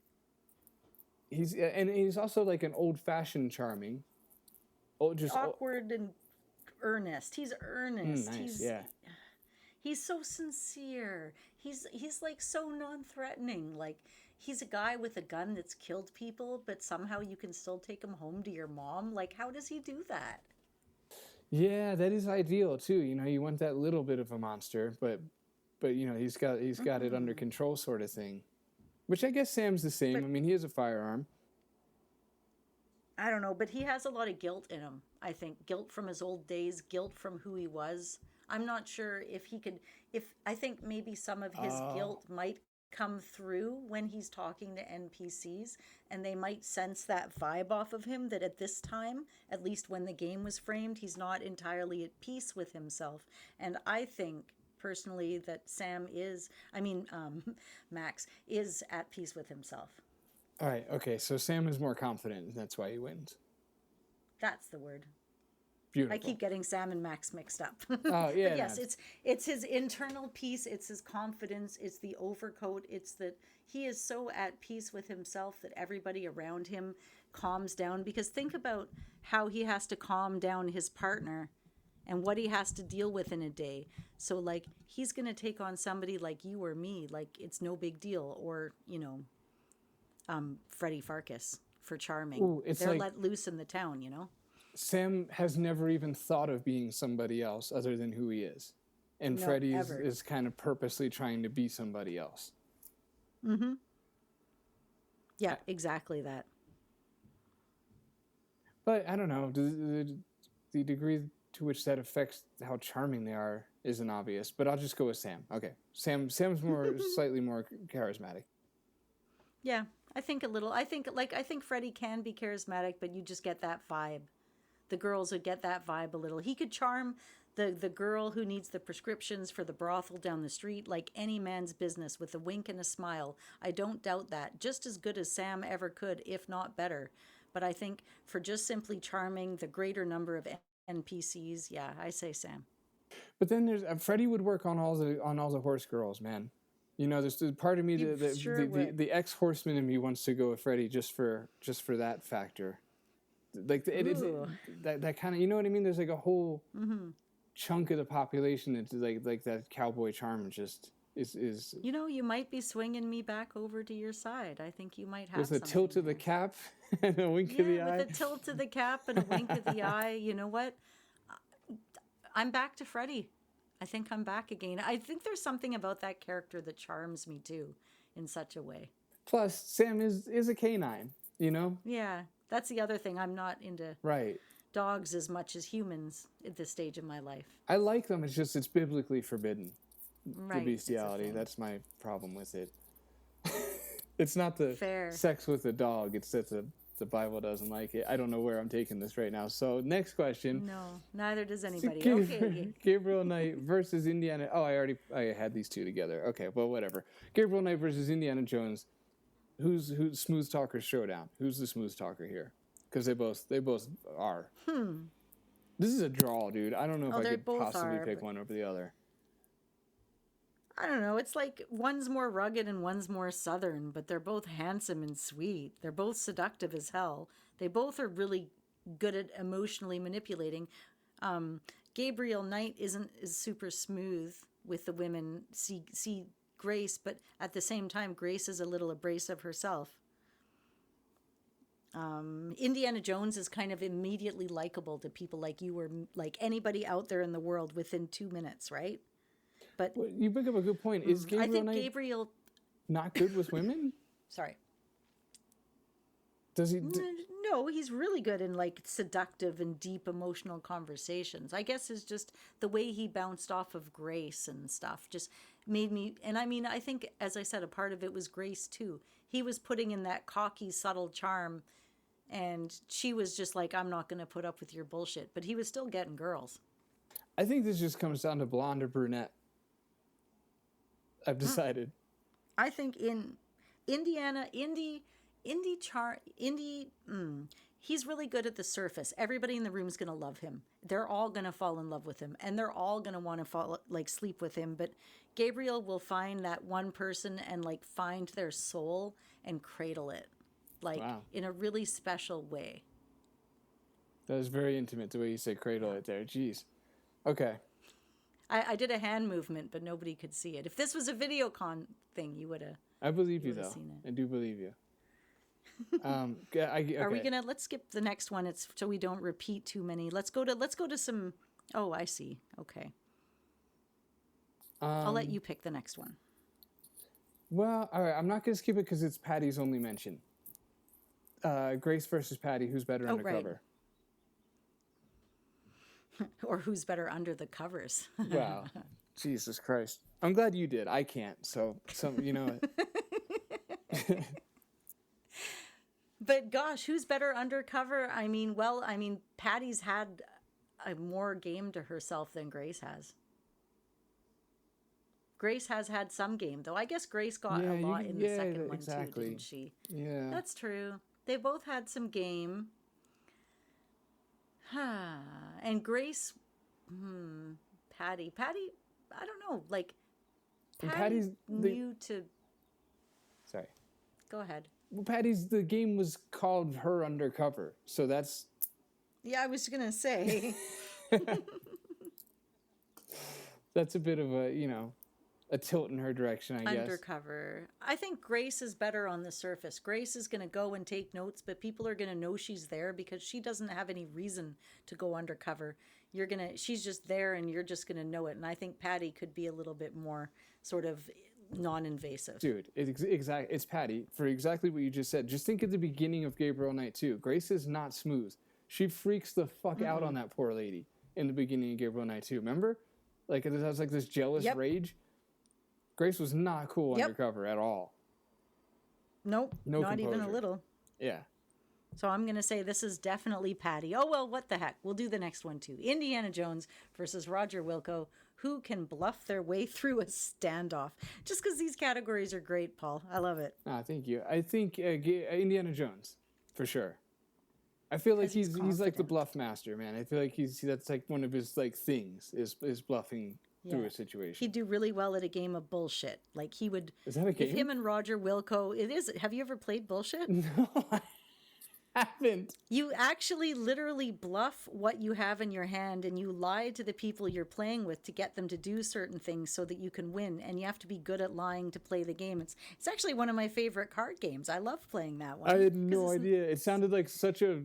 Speaker 4: He's also like an old-fashioned charming. Just
Speaker 3: awkward and earnest. He's earnest.
Speaker 4: Nice,
Speaker 3: He's so sincere. He's like so non-threatening. Like, he's a guy with a gun that's killed people, but somehow you can still take him home to your mom. Like, how does he do that?
Speaker 4: Yeah, that is ideal too. You know, you want that little bit of a monster, but you know, he's got it under control sort of thing. Which I guess Sam's the same. I mean, he has a firearm.
Speaker 3: I don't know, but he has a lot of guilt in him. I think guilt from his old days, guilt from who he was. I'm not sure if he could, I think maybe some of his guilt might come through when he's talking to NPCs, and they might sense that vibe off of him that at this time, at least when the game was framed, he's not entirely at peace with himself. And I think personally that Max is at peace with himself.
Speaker 4: All right, okay, so Sam is more confident, and that's why he wins.
Speaker 3: That's the word.
Speaker 4: Beautiful.
Speaker 3: I keep getting Sam and Max mixed up.
Speaker 4: Oh, yeah.
Speaker 3: But yes, it's his internal peace, it's his confidence, it's the overcoat, it's that he is so at peace with himself that everybody around him calms down. Because think about how he has to calm down his partner and what he has to deal with in a day. So, like, he's going to take on somebody like you or me, like, it's no big deal. Or, you know, Freddy Farkas for charming.
Speaker 4: Ooh,
Speaker 3: they're
Speaker 4: like,
Speaker 3: let loose in the town, you know?
Speaker 4: Sam has never even thought of being somebody else other than who he is. And
Speaker 3: No,
Speaker 4: Freddy
Speaker 3: ever.
Speaker 4: is kind of purposely trying to be somebody else.
Speaker 3: Mm-hmm. Yeah, exactly that.
Speaker 4: But I don't know. The degree to which that affects how charming they are isn't obvious. But I'll just go with Sam. Okay. Sam's more slightly more charismatic.
Speaker 3: Yeah, I think a little. I think Freddy can be charismatic, but you just get that vibe. The girls would get that vibe a little. He could charm the girl who needs the prescriptions for the brothel down the street like any man's business with a wink and a smile. I don't doubt that. Just as good as Sam ever could, if not better. But I think for just simply charming the greater number of NPCs, yeah, I say Sam.
Speaker 4: But then there's Freddy would work on all the horse girls, man. You know, there's part of me the ex-horseman in me wants to go with Freddy just for that factor. Like that kind of, you know what I mean? There's like a whole chunk of the population that's like that cowboy charm just is.
Speaker 3: You know, you might be swinging me back over to your side. I think you might have.
Speaker 4: With a tilt of the cap and a wink of the eye.
Speaker 3: With a tilt of the cap and a wink of the eye. You know what? I'm back to Freddy. I think I'm back again. I think there's something about that character that charms me too, in such a way.
Speaker 4: Plus, Sam is a canine. You know.
Speaker 3: Yeah. That's the other thing. I'm not into dogs as much as humans at this stage of my life.
Speaker 4: I like them. It's just it's biblically forbidden.
Speaker 3: Right.
Speaker 4: The bestiality. That's my problem with it. It's not the sex with a dog. It's that the Bible doesn't like it. I don't know where I'm taking this right now. So next question.
Speaker 3: No, neither does anybody. Okay.
Speaker 4: Gabriel Knight versus Indiana. Oh, I had these two together. Okay, well, whatever. Gabriel Knight versus Indiana Jones. who's smooth talker showdown? Who's the smooth talker here? Because they both are. This is a draw, dude. I don't know if I could possibly pick one over the other.
Speaker 3: I don't know. It's like one's more rugged and one's more southern, but they're both handsome and sweet. They're both seductive as hell. They both are really good at emotionally manipulating. Gabriel Knight is super smooth with the women. See Grace, but at the same time, Grace is a little abrasive herself. Indiana Jones is kind of immediately likable to people like you or like anybody out there in the world within 2 minutes, right? But
Speaker 4: well, you bring up a good point. Is Gabriel Knight
Speaker 3: Gabriel
Speaker 4: not good with women?
Speaker 3: Sorry.
Speaker 4: Does he?
Speaker 3: No, he's really good in like seductive and deep emotional conversations. I guess it's just the way he bounced off of Grace and stuff just made me. And I mean, I think, as I said, a part of it was Grace too. He was putting in that cocky, subtle charm, and she was just like, "I'm not going to put up with your bullshit." But he was still getting girls.
Speaker 4: I think this just comes down to blonde or brunette. I've decided.
Speaker 3: I think in Indiana, he's really good at the surface. Everybody in the room is going to love him. They're all going to fall in love with him, and they're all going to want to sleep with him. But Gabriel will find that one person and like find their soul and cradle it, like in a really special way.
Speaker 4: That was very intimate the way you say cradle it there. Jeez. Okay.
Speaker 3: I did a hand movement, but nobody could see it. If this was a VideoCon thing, you would have.
Speaker 4: I believe you, though. I do believe you. Okay.
Speaker 3: Are we gonna? Let's skip the next one. It's so we don't repeat too many. Let's go to some. Oh, I see. Okay. I'll let you pick the next one.
Speaker 4: Well, all right. I'm not gonna skip it because it's Patty's only mention. Grace versus Patty. Who's better undercover?
Speaker 3: Right. Or who's better under the covers?
Speaker 4: Wow. Jesus Christ. I'm glad you did. I can't. So you know.
Speaker 3: But gosh, who's better undercover? I mean, Patty's had a more game to herself than Grace has. Grace has had some game, though. I guess Grace got a lot in the second one, too, didn't she?
Speaker 4: Yeah.
Speaker 3: That's true. They both had some game. And Grace, Patty, I don't know, like, Patty's new to...
Speaker 4: Sorry.
Speaker 3: Go ahead.
Speaker 4: Well, the game was called Her Undercover, so that's...
Speaker 3: Yeah, I was going to say.
Speaker 4: That's a bit of a tilt in her direction, I guess.
Speaker 3: Undercover. I think Grace is better on the surface. Grace is going to go and take notes, but people are going to know she's there because she doesn't have any reason to go undercover. She's just there and you're just going to know it. And I think Patty could be a little bit more sort of non-invasive.
Speaker 4: Dude, it's Patty for exactly what you just said. Just think at the beginning of Gabriel Knight 2. Grace is not smooth. She freaks the fuck out on that poor lady in the beginning of Gabriel Knight 2. Remember? Like, it has like this jealous rage. Grace was not cool undercover at all.
Speaker 3: Nope, not even a little.
Speaker 4: Yeah.
Speaker 3: So I'm going to say this is definitely Patty. Oh, well, what the heck. We'll do the next one, too. Indiana Jones versus Roger Wilco. Who can bluff their way through a standoff? Just because these categories are great, Paul. I love it.
Speaker 4: Thank you. I think Indiana Jones, for sure. I feel like he's like the bluff master, man. I feel like that's like one of his like things is bluffing through a situation.
Speaker 3: He'd do really well at a game of bullshit. Like he would.
Speaker 4: Is that a game?
Speaker 3: If him and Roger Wilco, it is. Have you ever played bullshit?
Speaker 4: No, I haven't.
Speaker 3: You actually literally bluff what you have in your hand and you lie to the people you're playing with to get them to do certain things so that you can win. And you have to be good at lying to play the game. It's actually one of my favorite card games. I love playing that one.
Speaker 4: I had no idea. It sounded like such a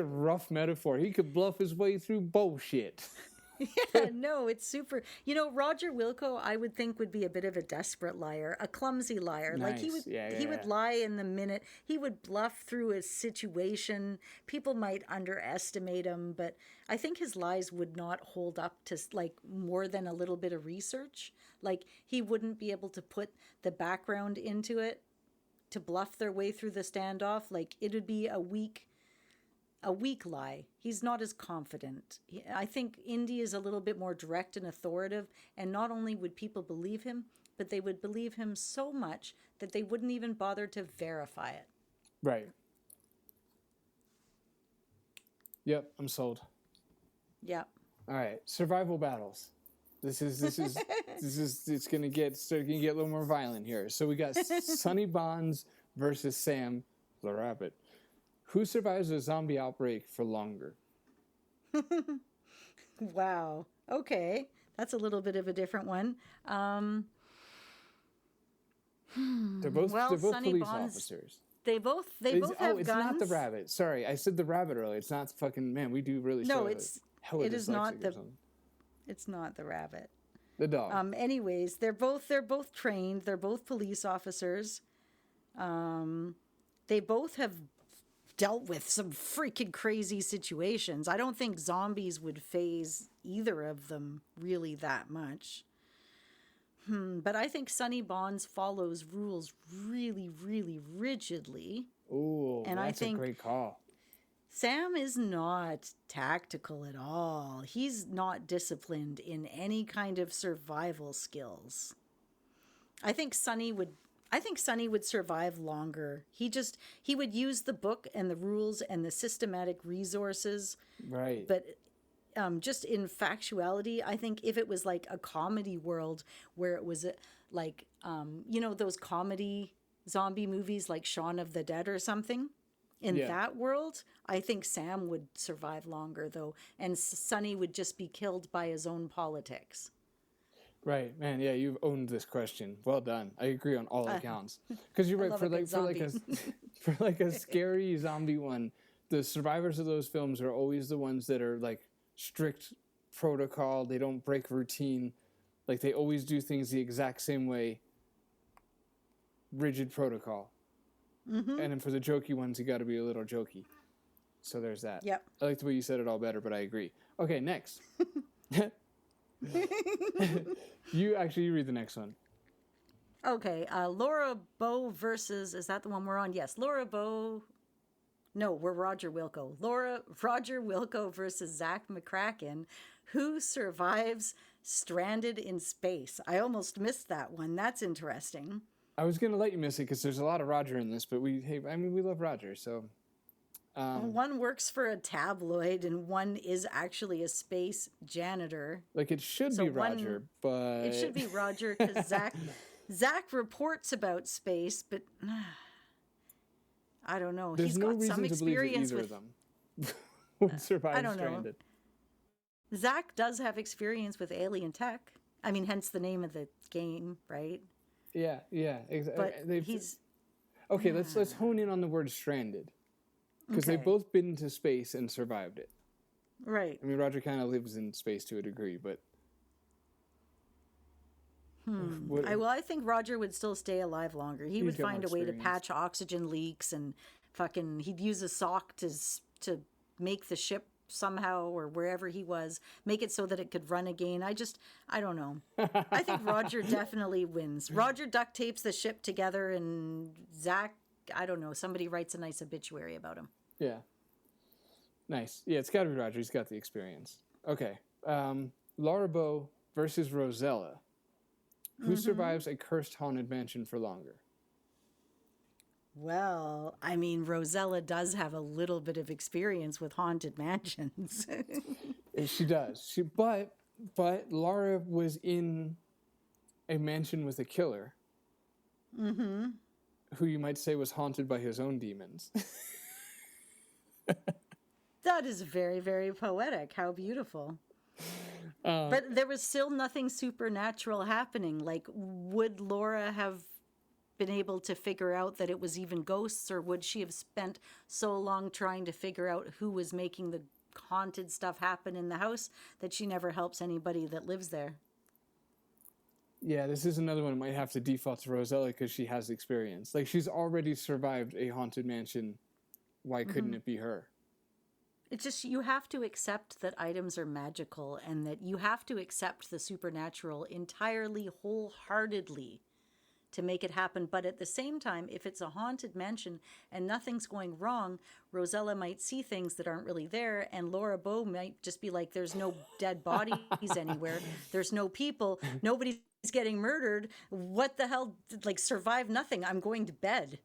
Speaker 4: rough metaphor. He could bluff his way through bullshit.
Speaker 3: Yeah, no, it's super. You know, Roger Wilco, I would think would be a bit of a desperate liar, a clumsy liar.
Speaker 4: Nice.
Speaker 3: Like he would lie in the minute. He would bluff through a situation. People might underestimate him, but I think his lies would not hold up to like more than a little bit of research. Like he wouldn't be able to put the background into it to bluff their way through the standoff. Like it would be a weak a weak lie. He's not as confident. I think Indy is a little bit more direct and authoritative, and not only would people believe him, but they would believe him so much that they wouldn't even bother to verify it.
Speaker 4: Right. Yep, I'm sold.
Speaker 3: Yeah.
Speaker 4: All right, survival battles. This is it's gonna get a little more violent here. So we got Sonny Bonds versus Sam the Rabbit. Who survives a zombie outbreak for longer?
Speaker 3: Wow. Okay, that's a little bit of a different one.
Speaker 4: They're both
Speaker 3: Sonny
Speaker 4: police
Speaker 3: Bonds,
Speaker 4: officers.
Speaker 3: They both have guns.
Speaker 4: It's not the rabbit. Sorry, I said the rabbit earlier. It's not fucking man. We do really.
Speaker 3: No,
Speaker 4: it
Speaker 3: is not the. It's not the rabbit.
Speaker 4: The dog.
Speaker 3: Anyways, they're both trained. They're both police officers. They both have dealt with some freaking crazy situations. I don't think zombies would faze either of them really that much. But I think Sonny Bonds follows rules really, really rigidly.
Speaker 4: Ooh, and that's a great call.
Speaker 3: Sam is not tactical at all. He's not disciplined in any kind of survival skills. I think Sonny would survive longer. He would use the book and the rules and the systematic resources.
Speaker 4: Right.
Speaker 3: But just in factuality, I think if it was like a comedy world where it was like, those comedy zombie movies like Shaun of the Dead or something, in that world, I think Sam would survive longer though. And Sonny would just be killed by his own politics.
Speaker 4: Right, man. Yeah, you've owned this question. Well done. I agree on all accounts. Because you're right. For like a scary zombie one, the survivors of those films are always the ones that are like strict protocol. They don't break routine. Like they always do things the exact same way. Rigid protocol. Mm-hmm. And then for the jokey ones, you got to be a little jokey. So there's that.
Speaker 3: Yep.
Speaker 4: I like the way you said it all better, but I agree. Okay, next. You read the next one.
Speaker 3: Okay, Laura Bow versus, is that the one we're on? Yes, Laura Bow. No, we're Roger Wilco. Roger Wilco versus Zach McCracken. Who survives stranded in space? I almost missed that one. That's interesting.
Speaker 4: I was going to let you miss it because there's a lot of Roger in this, but we love Roger, so.
Speaker 3: One works for a tabloid and one is actually a space janitor.
Speaker 4: Like it should be Roger, but.
Speaker 3: It should be Roger because Zach reports about space, but I don't know.
Speaker 4: There's
Speaker 3: He's
Speaker 4: no
Speaker 3: got
Speaker 4: reason
Speaker 3: some
Speaker 4: to believe
Speaker 3: experience
Speaker 4: that either
Speaker 3: with
Speaker 4: of them would survive
Speaker 3: I don't
Speaker 4: stranded.
Speaker 3: know. Zach does have experience with alien tech. I mean, hence the name of the game, right?
Speaker 4: Yeah, exactly.
Speaker 3: But he's
Speaker 4: okay. Let's hone in on the word stranded, because they've both been to space and survived it.
Speaker 3: Right.
Speaker 4: I mean, Roger kind of lives in space to a degree, but.
Speaker 3: I think Roger would still stay alive longer. He would find a way to patch oxygen leaks and he'd use a sock to make the ship somehow or wherever he was, make it so that it could run again. I don't know. I think Roger definitely wins. Roger duct tapes the ship together and Zach, I don't know, somebody writes a nice obituary about him.
Speaker 4: Yeah. Nice. Yeah, it's got to be Roger. He's got the experience. Okay. Laura Bow versus Rosella. Who survives a cursed haunted mansion for longer?
Speaker 3: Well, I mean, Rosella does have a little bit of experience with haunted mansions.
Speaker 4: She does. But Laura was in a mansion with a killer. Mm-hmm. Who you might say was haunted by his own demons.
Speaker 3: That is very, very poetic. How beautiful. But there was still nothing supernatural happening. Like, would Laura have been able to figure out that it was even ghosts, or would she have spent so long trying to figure out who was making the haunted stuff happen in the house that she never helps anybody that lives there?
Speaker 4: Yeah, this is another one that might have to default to Rosella because she has experience. Like, she's already survived a haunted mansion. Why couldn't it be her?
Speaker 3: It's just, you have to accept that items are magical and that you have to accept the supernatural entirely, wholeheartedly to make it happen. But at the same time, if it's a haunted mansion and nothing's going wrong, Rosella might see things that aren't really there, and Laura Bow might just be like, there's no dead bodies anywhere. There's no people. Nobody's getting murdered. What the hell? Like, survive nothing. I'm going to bed.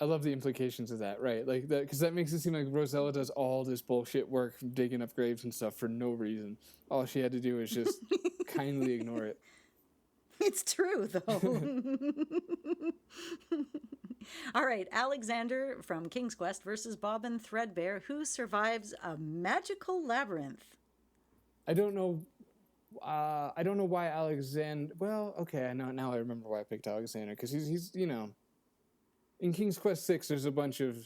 Speaker 4: I love the implications of that, right? Like that, because that makes it seem like Rosella does all this bullshit work, digging up graves and stuff for no reason. All she had to do is just kindly ignore it.
Speaker 3: It's true, though. All right, Alexander from King's Quest versus Bobbin Threadbare. Who survives a magical labyrinth?
Speaker 4: I don't know why Alexander. Well, okay, I know now. I remember why I picked Alexander, because he's in King's Quest 6, there's a bunch of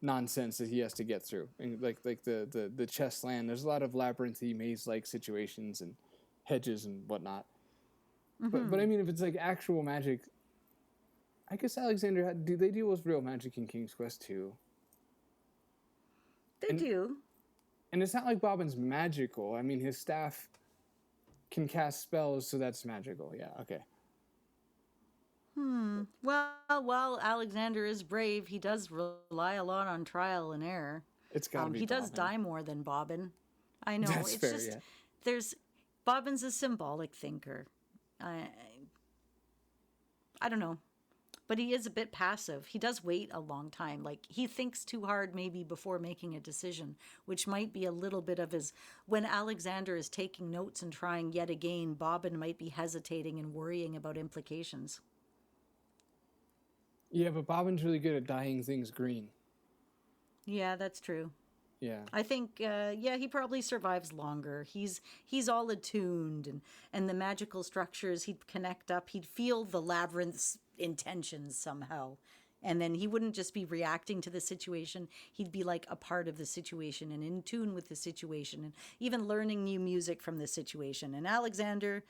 Speaker 4: nonsense that he has to get through, and like the chess land. There's a lot of labyrinthy maze-like situations and hedges and whatnot. But I mean, if it's like actual magic, I guess Alexander. Do they deal with real magic in King's Quest 2?
Speaker 3: They do.
Speaker 4: And it's not like Bobbin's magical. I mean, his staff can cast spells, so that's magical. Yeah, okay.
Speaker 3: Well, while Alexander is brave, he does rely a lot on trial and error.
Speaker 4: It's gotta be
Speaker 3: He does
Speaker 4: Bobbin.
Speaker 3: die more than Bobbin. I know.
Speaker 4: That's
Speaker 3: it's
Speaker 4: fair,
Speaker 3: just
Speaker 4: yeah.
Speaker 3: there's Bobbin's a symbolic thinker. I don't know. But he is a bit passive. He does wait a long time. Like, he thinks too hard maybe before making a decision, which might be a little bit of his... When Alexander is taking notes and trying yet again, Bobbin might be hesitating and worrying about implications.
Speaker 4: Yeah, but Bobbin's really good at dyeing things green.
Speaker 3: Yeah, that's true.
Speaker 4: Yeah.
Speaker 3: I think, he probably survives longer. He's all attuned, and the magical structures, he'd connect up. He'd feel the labyrinth's intentions somehow. And then he wouldn't just be reacting to the situation. He'd be like a part of the situation and in tune with the situation and even learning new music from the situation. And Alexander,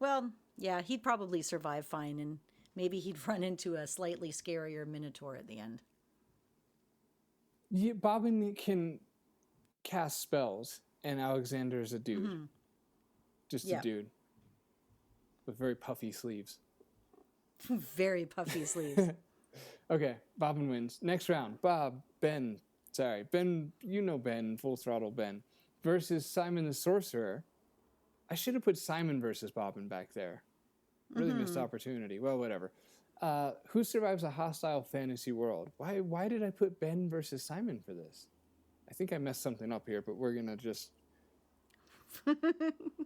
Speaker 3: well, yeah, he'd probably survive fine, and maybe he'd run into a slightly scarier Minotaur at the end.
Speaker 4: Yeah, Bobbin can cast spells, and Alexander is a dude. Just a dude. With very puffy sleeves.
Speaker 3: Very puffy sleeves.
Speaker 4: Okay, Bobbin wins. Next round, Ben, Full Throttle Ben, versus Simon the Sorcerer. I should have put Simon versus Bobbin back there. Really missed opportunity. Well, whatever. Who survives a hostile fantasy world? Why did I put Ben versus Simon for this? I think I messed something up here, but we're gonna just...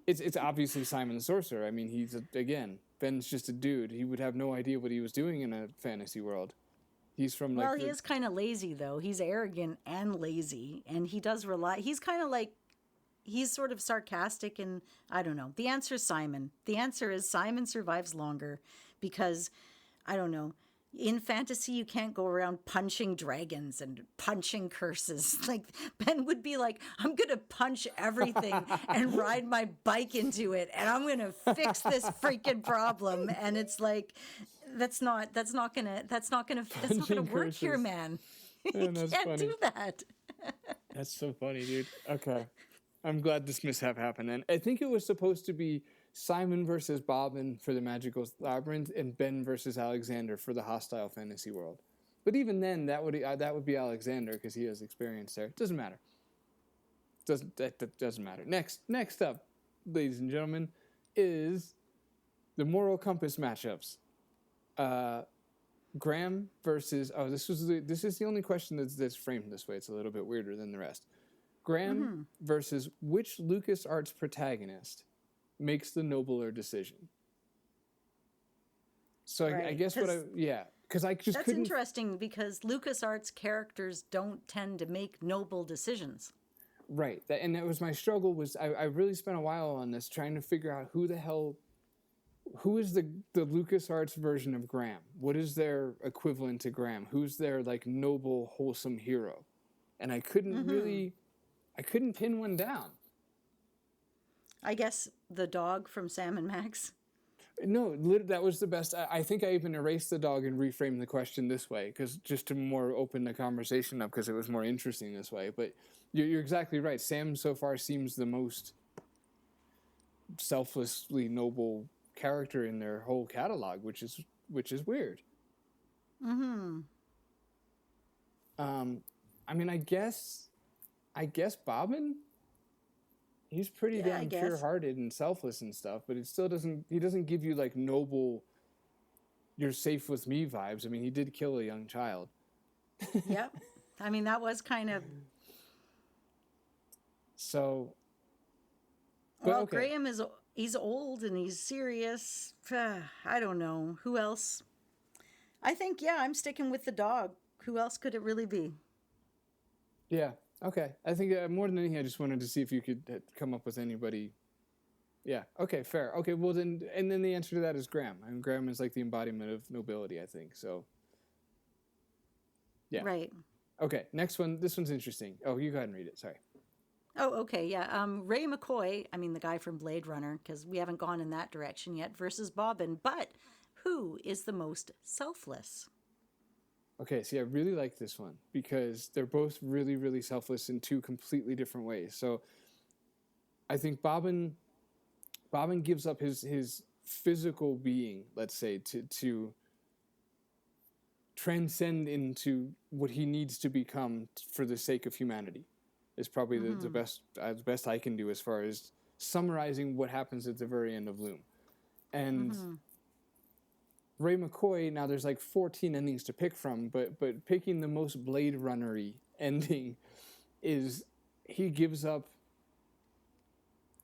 Speaker 4: It's obviously Simon the Sorcerer. I mean, Ben's just a dude. He would have no idea what he was doing in a fantasy world. He's from like...
Speaker 3: Well, he is kind of lazy, though. He's arrogant and lazy, and he does rely... He's kind of like... He's sort of sarcastic, and I don't know. The answer is Simon. The answer is Simon survives longer because, I don't know, in fantasy, you can't go around punching dragons and punching curses. Like, Ben would be like, I'm going to punch everything and ride my bike into it, and I'm going to fix this freaking problem. And it's like, that's not gonna work here, man. You can't do that.
Speaker 4: That's so funny, dude. Okay. I'm glad this mishap happened. And I think it was supposed to be Simon versus Bobbin for the Magical Labyrinth and Ben versus Alexander for the hostile fantasy world. But even then, that would be Alexander because he has experience there. Doesn't matter. That doesn't matter. Next up, ladies and gentlemen, is the Moral Compass matchups. Graham versus this is the only question that's framed this way. It's a little bit weirder than the rest. Graham versus which LucasArts protagonist makes the nobler decision. So right. I guess because I just
Speaker 3: that's
Speaker 4: couldn't...
Speaker 3: interesting because LucasArts characters don't tend to make noble decisions.
Speaker 4: Right, and that was my struggle. Was I really spent a while on this trying to figure out who is the LucasArts version of Graham? What is their equivalent to Graham? Who's their like noble, wholesome hero? And I couldn't pin one down.
Speaker 3: I guess the dog from Sam and Max.
Speaker 4: No, that was the best. I think I even erased the dog and reframed the question this way, because just to more open the conversation up, because it was more interesting this way. But you're exactly right. Sam so far seems the most selflessly noble character in their whole catalog, which is which is weird.
Speaker 3: Mm-hmm.
Speaker 4: I mean, I guess Bobbin, he's pretty damn pure-hearted and selfless and stuff, but it still he doesn't give you like noble, you're safe with me vibes. I mean, he did kill a young child.
Speaker 3: Yep. I mean, that was kind of...
Speaker 4: So...
Speaker 3: Well, okay. Graham he's old and he's serious. I don't know. Who else? I think, I'm sticking with the dog. Who else could it really be?
Speaker 4: Yeah. Okay. I think more than anything, I just wanted to see if you could come up with anybody. Yeah. Okay. Fair. Okay. Well, then the answer to that is Graham. I mean, Graham is like the embodiment of nobility, I think. So. Yeah.
Speaker 3: Right.
Speaker 4: Okay. Next one. This one's interesting. Oh, you go ahead and read it. Sorry.
Speaker 3: Oh, okay. Yeah. Ray McCoy, I mean, the guy from Blade Runner, because we haven't gone in that direction yet, versus Bobbin. But who is the most selfless?
Speaker 4: Okay, see, I really like this one because they're both really, really selfless in two completely different ways. So I think Bobbin gives up his physical being, let's say, to transcend into what he needs to become for the sake of humanity. Is probably the best I can do as far as summarizing what happens at the very end of Loom. And Ray McCoy, now there's like 14 endings to pick from, but picking the most Blade Runner-y ending is he gives up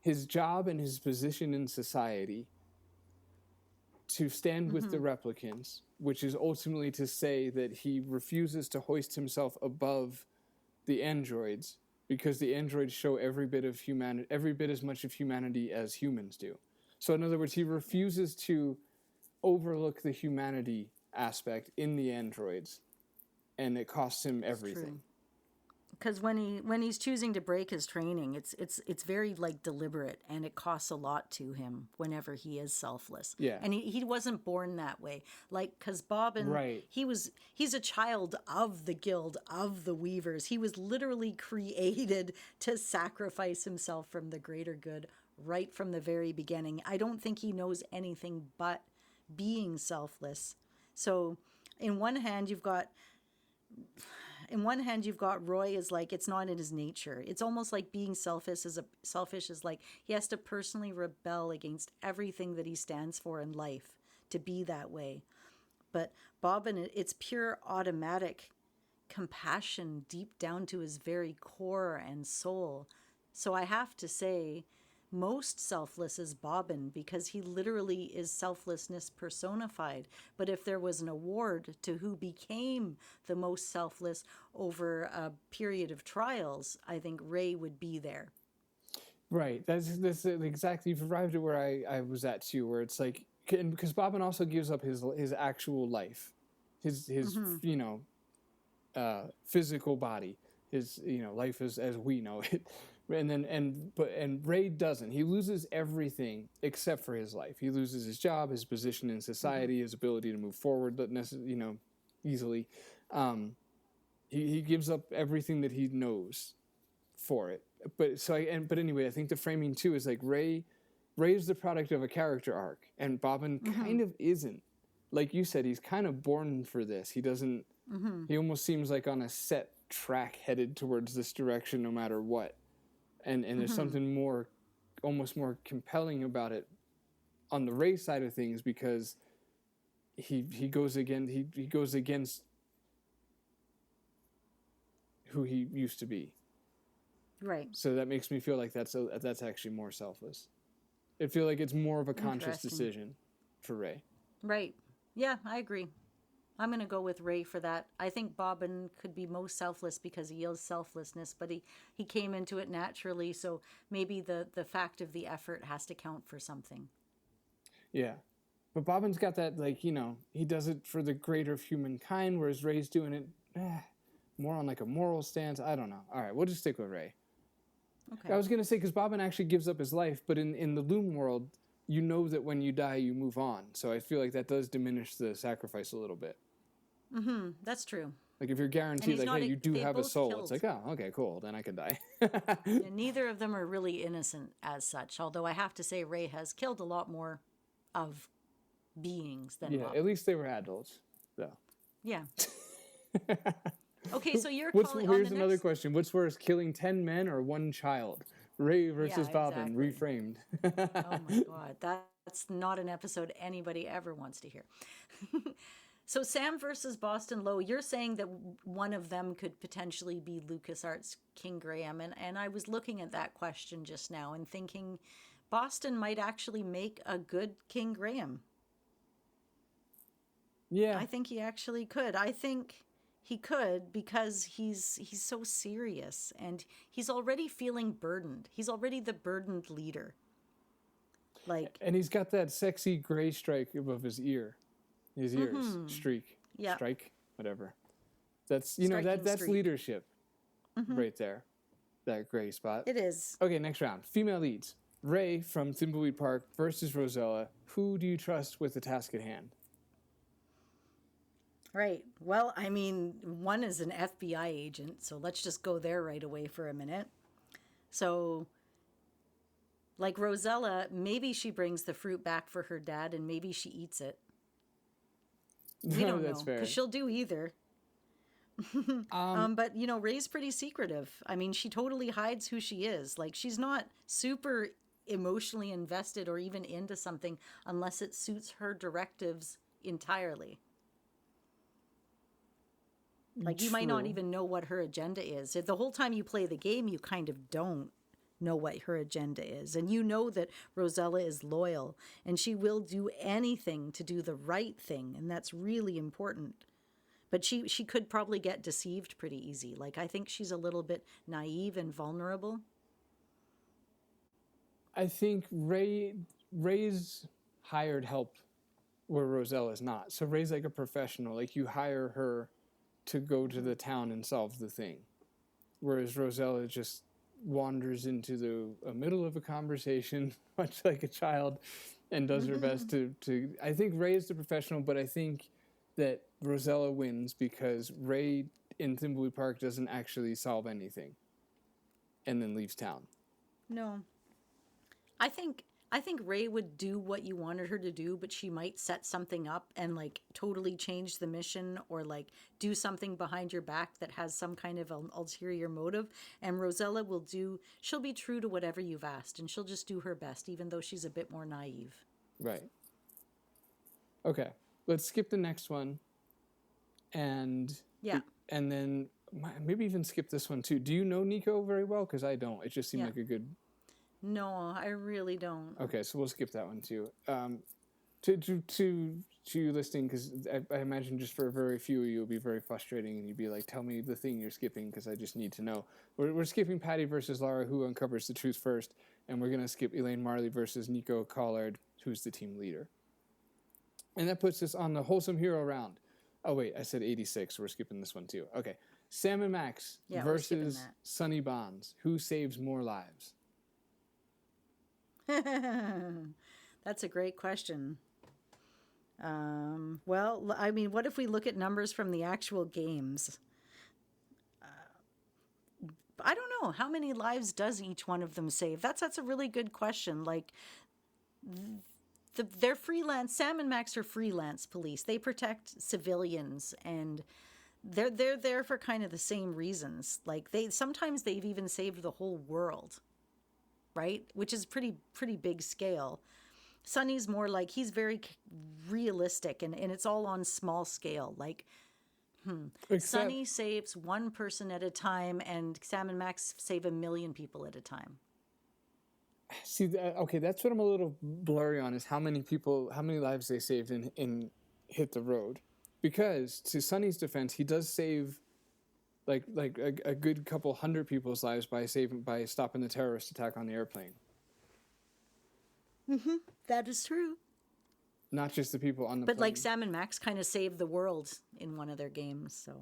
Speaker 4: his job and his position in society to stand with the replicants, which is ultimately to say that he refuses to hoist himself above the androids because the androids show every bit as much of humanity as humans do. So in other words, he refuses to overlook the humanity aspect in the androids, and it costs him everything.
Speaker 3: Because when he's choosing to break his training, it's very like deliberate, and it costs a lot to him whenever he is selfless.
Speaker 4: Yeah,
Speaker 3: and he wasn't born that way. Like, because Bobbin,
Speaker 4: right?
Speaker 3: He's a child of the Guild of the Weavers. He was literally created to sacrifice himself from the greater good right from the very beginning. I don't think he knows anything but being selfless. So in one hand you've got Roy is like, it's not in his nature. It's almost like being selfish is like he has to personally rebel against everything that he stands for in life to be that way. But Bobbin, it's pure automatic compassion deep down to his very core and soul. So I have to say most selfless is Bobbin because he literally is selflessness personified. But if there was an award to who became the most selfless over a period of trials, I think Ray would be there.
Speaker 4: Right. That's exactly, you've arrived at where I was at too, where it's like, because Bobbin also gives up his actual life, his physical body, his life as we know it. And Ray doesn't. He loses everything except for his life. He loses his job, his position in society, his ability to move forward, easily. He gives up everything that he knows for it. But anyway, I think the framing too is like Ray is the product of a character arc, and Bobbin kind of isn't. Like you said, he's kind of born for this. He doesn't. He almost seems like on a set track headed towards this direction, no matter what. And there's something almost more compelling about it on the Ray side of things because he goes against who he used to be.
Speaker 3: Right.
Speaker 4: So that makes me feel like that's actually more selfless. I feel like it's more of a conscious decision for Ray.
Speaker 3: Right. Yeah, I agree. I'm going to go with Ray for that. I think Bobbin could be most selfless because he is selflessness, but he came into it naturally, so maybe the fact of the effort has to count for something.
Speaker 4: Yeah. But Bobbin's got that, he does it for the greater of humankind, whereas Ray's doing it more on like a moral stance. I don't know. All right, we'll just stick with Ray. Okay. I was going to say, because Bobbin actually gives up his life, but in the Loom world, you know that when you die, you move on. So I feel like that does diminish the sacrifice a little bit.
Speaker 3: That's true.
Speaker 4: Like if you're guaranteed, like, hey, you do have a soul, killed. It's like, oh, okay, cool, then I can die.
Speaker 3: Yeah, neither of them are really innocent as such. Although I have to say, Ray has killed a lot more of beings than
Speaker 4: Yeah,
Speaker 3: Bob.
Speaker 4: at least they were adults, though.
Speaker 3: Yeah. Okay, so you're
Speaker 4: Here's
Speaker 3: calling on the
Speaker 4: another
Speaker 3: next...
Speaker 4: question. What's worse, killing 10 men or one child? Ray versus
Speaker 3: Yeah,
Speaker 4: Bobbin,
Speaker 3: exactly.
Speaker 4: reframed.
Speaker 3: Oh my God, that's not an episode anybody ever wants to hear. So Sam versus Boston Low, you're saying that one of them could potentially be LucasArts' King Graham, and I was looking at that question just now and thinking Boston might actually make a good King Graham.
Speaker 4: Yeah.
Speaker 3: I think he actually could. I think he could because he's so serious and he's already feeling burdened. He's already the burdened leader. Like,
Speaker 4: and he's got that sexy gray strike above his ear. His ears. Streak.
Speaker 3: Yeah.
Speaker 4: Strike. Whatever. That's, you know,
Speaker 3: Striking
Speaker 4: that's
Speaker 3: streak.
Speaker 4: leadership right there. That gray spot.
Speaker 3: It is.
Speaker 4: Okay, next round. Female leads. Ray from Thimbleweed Park versus Rosella. Who do you trust with the task at hand?
Speaker 3: Right. Well, I mean, one is an FBI agent, so let's just go there right away for a minute. So, like Rosella, maybe she brings the fruit back for her dad and maybe she eats it. We don't
Speaker 4: That's
Speaker 3: know,
Speaker 4: fair.
Speaker 3: because she'll do either. But, you know, Ray's pretty secretive. I mean, she totally hides who she is. Like, she's not super emotionally invested or even into something unless it suits her directives entirely. Like, you might not
Speaker 4: True.
Speaker 3: even know what her agenda is. The whole time you play the game, you kind of don't know what her agenda is. And you know that Rosella is loyal and she will do anything to do the right thing. And that's really important. But she could probably get deceived pretty easy. Like, I think she's a little bit naive and vulnerable.
Speaker 4: I think Ray's hired help where Rosella's not. So Ray's like a professional. Like, you hire her to go to the town and solve the thing. Whereas Rosella just wanders into the middle of a conversation, much like a child, and does her best to... I think Ray is the professional, but I think that Rosella wins because Ray in Thimbleweed Park doesn't actually solve anything and then leaves town.
Speaker 3: No. I think Ray would do what you wanted her to do, but she might set something up and like totally change the mission or like do something behind your back that has some kind of an ulterior motive. And Rosella she'll be true to whatever you've asked and she'll just do her best, even though she's a bit more naive.
Speaker 4: Right. Okay. Let's skip the next one. And then maybe even skip this one too. Do you know Nico very well? Because I don't. It just seemed like a good...
Speaker 3: No, I really don't.
Speaker 4: Okay, so we'll skip that one too. To you listening, because I imagine just for very few of you, it'll be very frustrating, and you'd be like, "Tell me the thing you're skipping," because I just need to know. We're skipping Patty versus Lara, who uncovers the truth first, and we're gonna skip Elaine Marley versus Nico Collard, who's the team leader. And that puts us on the wholesome hero round. Oh wait, I said 86. So we're skipping this one too. Okay, Sam and Max versus Sonny Bonds. Who saves more lives?
Speaker 3: That's a great question. Well, I mean, what if we look at numbers from the actual games? I don't know. How many lives does each one of them save? That's a really good question. Like, they're freelance. Sam and Max are freelance police. They protect civilians, and they're there for kind of the same reasons. Like, sometimes they've even saved the whole world, right? Which is pretty big scale. Sonny's more like, he's very realistic, and it's all on small scale. Like, Sonny saves one person at a time, and Sam and Max save 1 million people at a time.
Speaker 4: See, okay, that's what I'm a little blurry on, is how many lives they saved in Hit the Road. Because, to Sonny's defense, he does save like a good couple hundred people's lives by stopping the terrorist attack on the airplane.
Speaker 3: Mm-hmm. That is true.
Speaker 4: Not just the people on the plane.
Speaker 3: But like Sam and Max kind of saved the world in one of their games, so.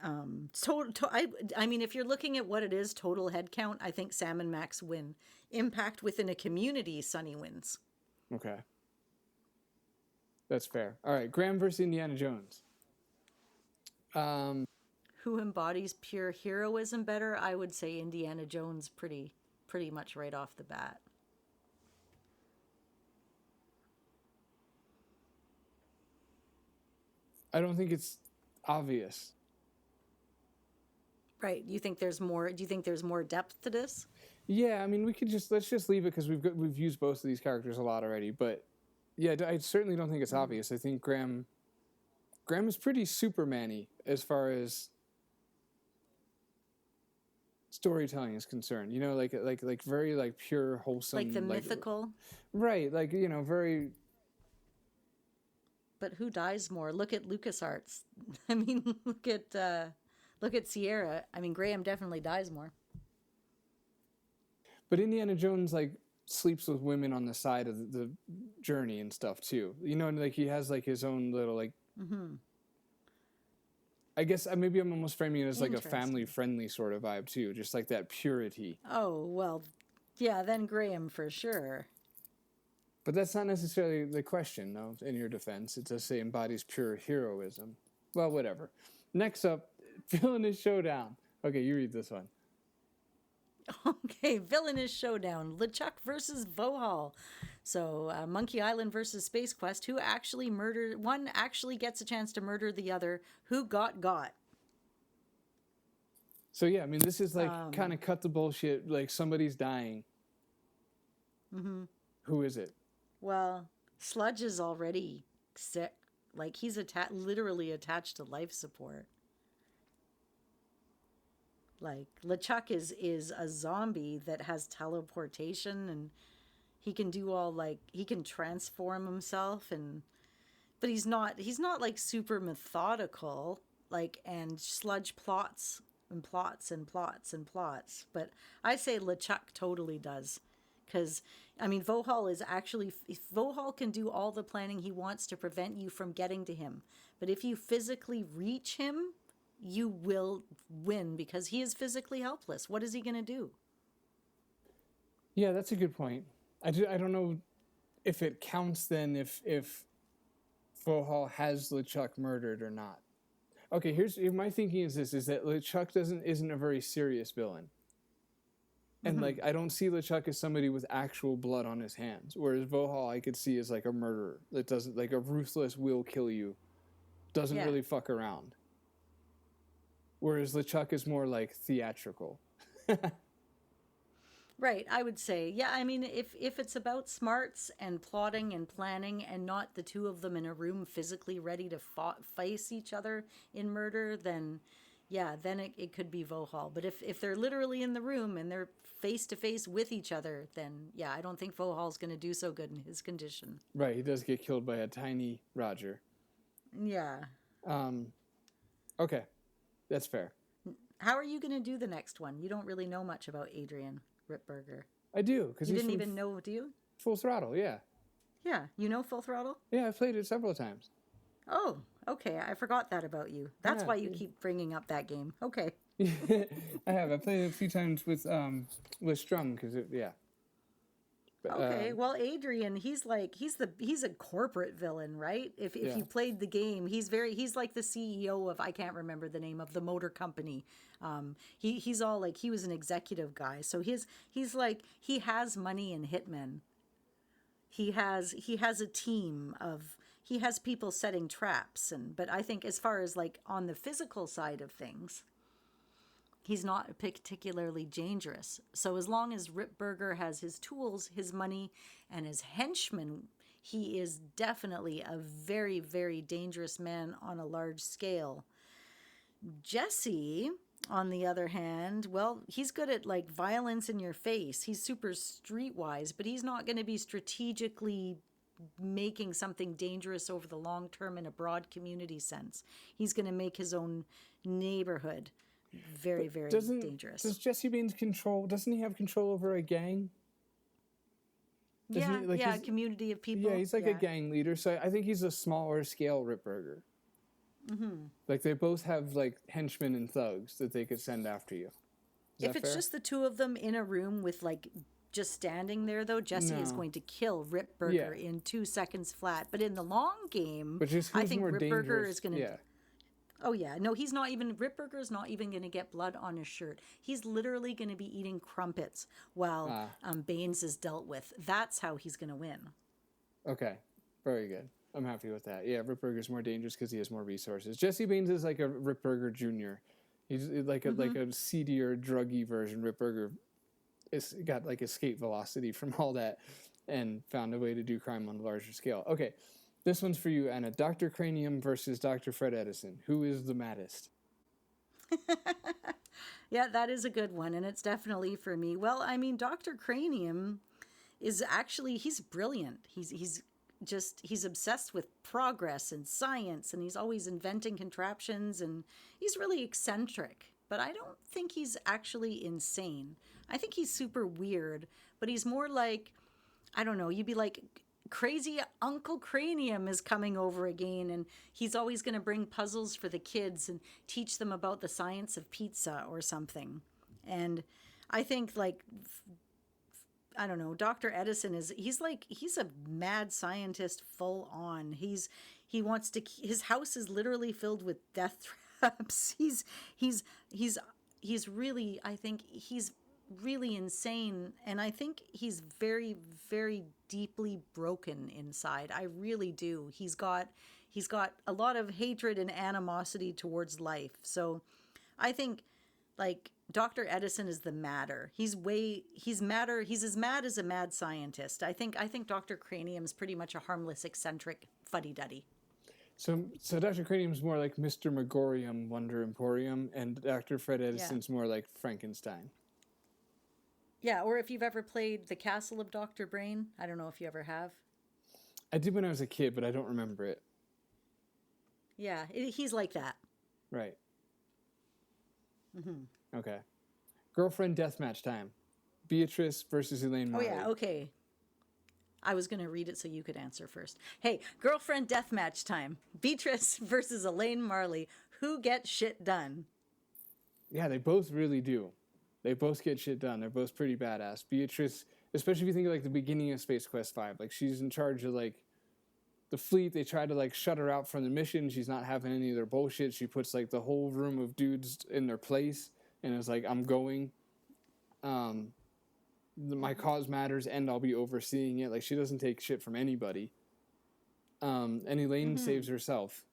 Speaker 3: I mean, if you're looking at what it is, total head count, I think Sam and Max win. Impact within a community, Sonny wins.
Speaker 4: Okay. That's fair. All right, Graham versus Indiana Jones.
Speaker 3: Who embodies pure heroism better? I would say Indiana Jones pretty much right off the bat.
Speaker 4: I don't think it's obvious.
Speaker 3: Right. You think there's more? Do you think there's more depth to this?
Speaker 4: Yeah, I mean, let's just leave it because we've used both of these characters a lot already. But yeah, I certainly don't think it's obvious. I think Graham is pretty Superman-y as far as storytelling is concerned. You know, like very like pure, wholesome,
Speaker 3: Like the mythical.
Speaker 4: Right, like, you know, very.
Speaker 3: But who dies more? Look at LucasArts. I mean, look at Sierra. I mean, Graham definitely dies more.
Speaker 4: But Indiana Jones like sleeps with women on the side of the journey and stuff too. You know, and like he has like his own little like. I guess maybe I'm almost framing it as like a family-friendly sort of vibe too, just like that purity.
Speaker 3: Oh well, yeah. Then Graham for sure.
Speaker 4: But that's not necessarily the question, though. In your defense, it does say embodies pure heroism. Well, whatever. Next up, Villainous Showdown. Okay, you read this one.
Speaker 3: Okay, Villainous Showdown. LeChuck versus Vohal. So, Monkey Island versus Space Quest. Who actually murdered... One actually gets a chance to murder the other. Who got?
Speaker 4: So, yeah, I mean, this is like kind of cut the bullshit. Like, somebody's dying. Who is it?
Speaker 3: Well, Sludge is already sick. Like, he's literally attached to life support. Like, LeChuck is a zombie that has teleportation, and he can do all, like, he can transform himself, but he's not like super methodical, like, and Sludge plots and plots and plots and plots. But I say LeChuck totally does. Because, I mean, Vohal can do all the planning he wants to prevent you from getting to him. But if you physically reach him, you will win because he is physically helpless. What is he going to do?
Speaker 4: Yeah, that's a good point. I don't know if it counts then if Vohal has LeChuck murdered or not. Okay, here's my thinking is that LeChuck isn't a very serious villain. And, like, I don't see LeChuck as somebody with actual blood on his hands. Whereas Vohal I could see as, like, a murderer that doesn't, like, a ruthless will kill you. Doesn't really fuck around. Whereas LeChuck is more, like, theatrical.
Speaker 3: Right, I would say. Yeah, I mean, if it's about smarts and plotting and planning and not the two of them in a room physically ready to face each other in murder, then... Yeah, then it could be Vohal. But if they're literally in the room and they're face-to-face with each other, then, yeah, I don't think Vohal's going to do so good in his condition.
Speaker 4: Right, he does get killed by a tiny Roger.
Speaker 3: Yeah.
Speaker 4: Okay, that's fair.
Speaker 3: How are you going to do the next one? You don't really know much about Adrian Ripburger.
Speaker 4: I do. Cause
Speaker 3: you didn't even know, do you?
Speaker 4: Full Throttle, yeah.
Speaker 3: Yeah, you know Full Throttle?
Speaker 4: Yeah, I've played it several times.
Speaker 3: Oh, okay. I forgot that about you. That's why you keep bringing up that game. Okay.
Speaker 4: I have. I played it a few times with Strum because yeah. But,
Speaker 3: okay. Well, Adrian, he's a corporate villain, right? If you played the game, he's like the CEO of, I can't remember the name of the motor company. He's all like, he was an executive guy, so he's like, he has money in hitmen. He has a team of. He has people setting traps, but I think as far as like on the physical side of things, he's not particularly dangerous. So as long as Ripburger has his tools, his money, and his henchmen, he is definitely a very, very dangerous man on a large scale. Jesse, on the other hand, well, he's good at like violence in your face. He's super streetwise, but he's not going to be strategically making something dangerous over the long term in a broad community sense. He's going to make his own neighborhood very, very dangerous.
Speaker 4: Does Jesse Baines doesn't he have control over a gang?
Speaker 3: A community of people.
Speaker 4: Yeah, he's like a gang leader, so I think he's a smaller scale Ripburger. Like they both have like henchmen and thugs that they could send after you.
Speaker 3: If it's just the two of them in a room with like just standing there, though, Jesse is going to kill Ripburger in 2 seconds flat. But in the long game, I think Ripburger is going to...
Speaker 4: Yeah.
Speaker 3: Oh, yeah. No, he's not even... Ripburger is not even going to get blood on his shirt. He's literally going to be eating crumpets while Baines is dealt with. That's how he's going to win.
Speaker 4: Okay. Very good. I'm happy with that. Yeah, Ripburger's more dangerous because he has more resources. Jesse Baines is like a Ripburger Jr. He's like a seedier, druggy version. Ripburger is got like escape velocity from all that and found a way to do crime on a larger scale. Okay, this one's for you, Anna. Dr. Cranium versus Dr. Fred Edison. Who is the maddest?
Speaker 3: Yeah, that is a good one, and it's definitely for me. Well, I mean, Dr. Cranium is actually, he's brilliant. He's obsessed with progress and science, and he's always inventing contraptions, and he's really eccentric. But I don't think he's actually insane. I think he's super weird, but he's more like, I don't know, you'd be like, crazy Uncle Cranium is coming over again, and he's always going to bring puzzles for the kids and teach them about the science of pizza or something. And I think, like, I don't know, Dr. Edison he's a mad scientist full on. His house is literally filled with death traps. He's really, I think he's really insane, and I think he's very, very deeply broken inside. I really do. He's got a lot of hatred and animosity towards life. So I think, like, Dr. Edison is the madder. He's madder. He's as mad as a mad scientist. I think Dr. Cranium's pretty much a harmless, eccentric fuddy-duddy.
Speaker 4: So Dr. Cranium's more like Mr. Megorium, Wonder Emporium, and Dr. Fred Edison's more like Frankenstein.
Speaker 3: Yeah, or if you've ever played The Castle of Dr. Brain. I don't know if you ever have.
Speaker 4: I did when I was a kid, but I don't remember it.
Speaker 3: Yeah, he's like that.
Speaker 4: Right. Mm-hmm. Okay. Girlfriend deathmatch time. Beatrice versus Elaine Marley.
Speaker 3: Oh, yeah, okay. I was going to read it so you could answer first. Hey, girlfriend deathmatch time. Beatrice versus Elaine Marley. Who gets shit done?
Speaker 4: Yeah, they both really do. They both get shit done. They're both pretty badass. Beatrice, especially if you think of like the beginning of Space Quest 5, like she's in charge of like the fleet. They try to like shut her out from the mission. She's not having any of their bullshit. She puts like the whole room of dudes in their place and is like, I'm going. My cause matters and I'll be overseeing it. Like she doesn't take shit from anybody. And Elaine saves herself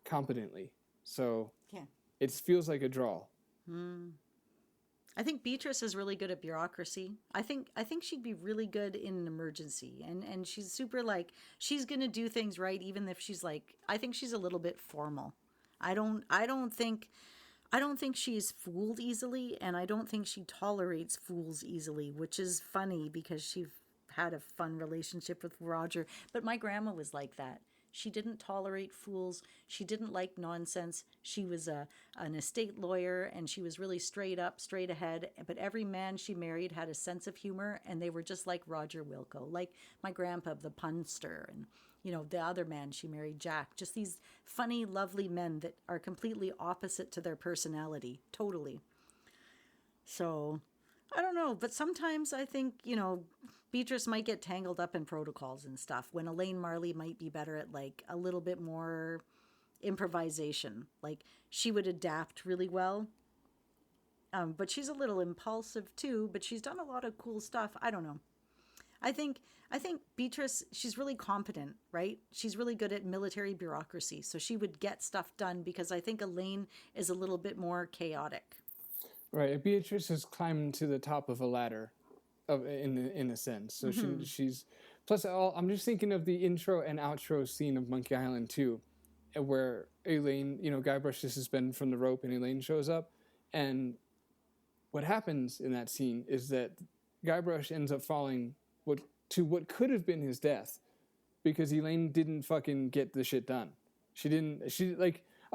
Speaker 4: competently. So yeah, it feels like a draw.
Speaker 3: I think Beatrice is really good at bureaucracy. I think she'd be really good in an emergency, and she's super like she's gonna do things right, even if she's like, I think she's a little bit formal. I don't think she's fooled easily, and I don't think she tolerates fools easily, which is funny because she had a fun relationship with Roger. But my grandma was like that. She didn't tolerate fools. She didn't like nonsense. She was an estate lawyer, and she was really straight up, straight ahead. But every man she married had a sense of humor, and they were just like Roger Wilco, like my grandpa, the punster, and the other man she married, Jack. Just these funny, lovely men that are completely opposite to their personality, totally. So I don't know, but sometimes I think, Beatrice might get tangled up in protocols and stuff when Elaine Marley might be better at like a little bit more improvisation. Like she would adapt really well. But she's a little impulsive too, but she's done a lot of cool stuff. I don't know. I think Beatrice, she's really competent, right? She's really good at military bureaucracy. So she would get stuff done because I think Elaine is a little bit more chaotic.
Speaker 4: Right. Beatrice has climbed to the top of a ladder. In a sense, so she's plus I'm just thinking of the intro and outro scene of Monkey Island 2, where Elaine, Guybrush is suspended from the rope and Elaine shows up, and what happens in that scene is that Guybrush ends up falling to what could have been his death because Elaine didn't fucking get the shit done.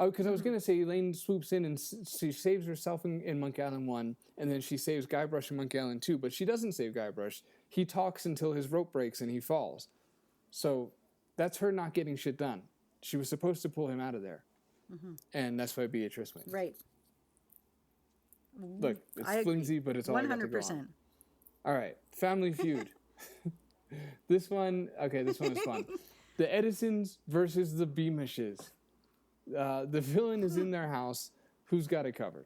Speaker 4: Because I was going to say Elaine swoops in and she saves herself in Monkey Island 1, and then she saves Guybrush in Monkey Island 2, but she doesn't save Guybrush. He talks until his rope breaks and he falls. So that's her not getting shit done. She was supposed to pull him out of there. And that's why Beatrice wins.
Speaker 3: Right.
Speaker 4: Look, it's flimsy, but it's all 100%. I got to go on. All right, Family Feud. This one is fun. The Edisons versus the Beamishes. The villain is in their house. Who's got it covered?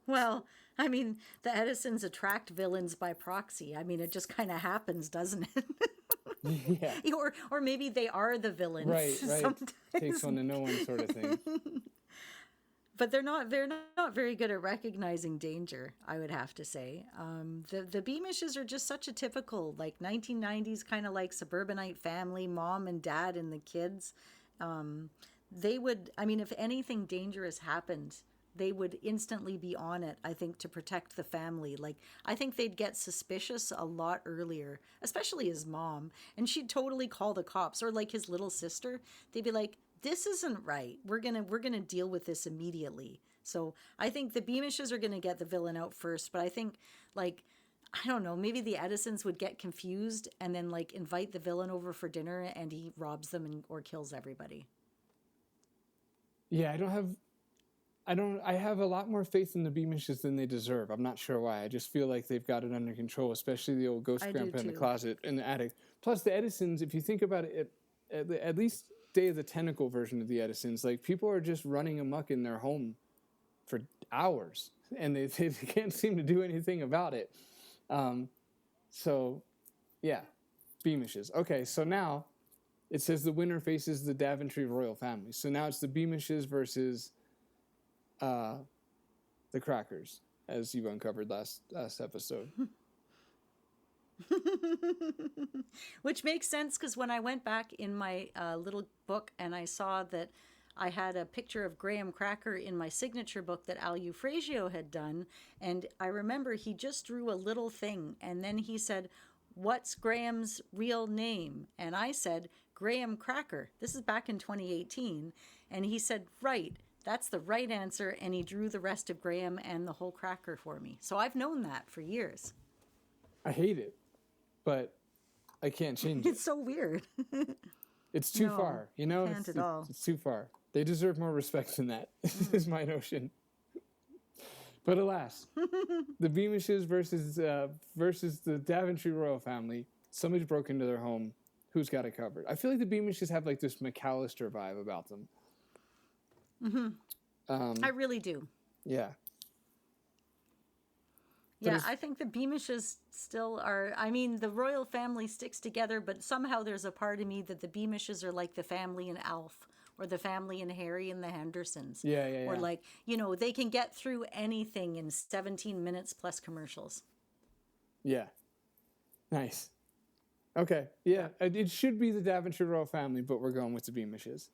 Speaker 3: Well, I mean, the Edisons attract villains by proxy. I mean, it just kind of happens, doesn't it?
Speaker 4: Yeah.
Speaker 3: Or maybe they are the villains.
Speaker 4: Right.
Speaker 3: Sometimes.
Speaker 4: Takes one to know one sort of thing.
Speaker 3: But they're not very good at recognizing danger, I would have to say. The Beamishes are just such a typical, like, 1990s kind of like suburbanite family, mom and dad and the kids. They would, I mean, if anything dangerous happened, they would instantly be on it, I think, to protect the family. Like, I think they'd get suspicious a lot earlier, especially his mom. And she'd totally call the cops. Or like his little sister, they'd be like, this isn't right. We're gonna deal with this immediately. So I think the Beamishes are gonna get the villain out first, but I think, like, I don't know, maybe the Edisons would get confused and then, like, invite the villain over for dinner and he robs them or kills everybody.
Speaker 4: Yeah, I have a lot more faith in the Beamishes than they deserve. I'm not sure why. I just feel like they've got it under control, especially the old ghost grandpa in the closet, in the attic. Plus the Edisons, if you think about it, at least Day of the Tentacle version of the Edisons, like, people are just running amok in their home for hours, and they can't seem to do anything about it. So, yeah, Beamishes. Okay, so now it says the winner faces the Daventry royal family. So now it's the Beamishes versus the Crackers, as you uncovered last episode.
Speaker 3: Which makes sense, because when I went back in my little book and I saw that I had a picture of Graham Cracker in my signature book that Al Eufrasio had done, and I remember he just drew a little thing, and then he said, "What's Graham's real name?" And I said, "Graham Cracker." This is back in 2018. And he said, "Right, that's the right answer," and he drew the rest of Graham and the whole cracker for me. So I've known that for years.
Speaker 4: I hate it, but I can't change it.
Speaker 3: It's so weird.
Speaker 4: It's too far, you know?
Speaker 3: Can't at all.
Speaker 4: It's too far. They deserve more respect than that, is my notion. But alas, the Beamishes versus the Daventry royal family. Somebody's broke into their home. Who's got it covered? I feel like the Beamishes have, like, this McAllister vibe about them.
Speaker 3: I really do.
Speaker 4: Yeah.
Speaker 3: Yeah, I think the Beamishes still are, I mean, the royal family sticks together, but somehow there's a part of me that the Beamishes are like the family in Alf, or the family in Harry and the Hendersons.
Speaker 4: Yeah.
Speaker 3: Or, like, you know, they can get through anything in 17 minutes plus commercials.
Speaker 4: Yeah. Nice. Okay. Yeah. It should be the Daventry royal family, but we're going with the Beamishes.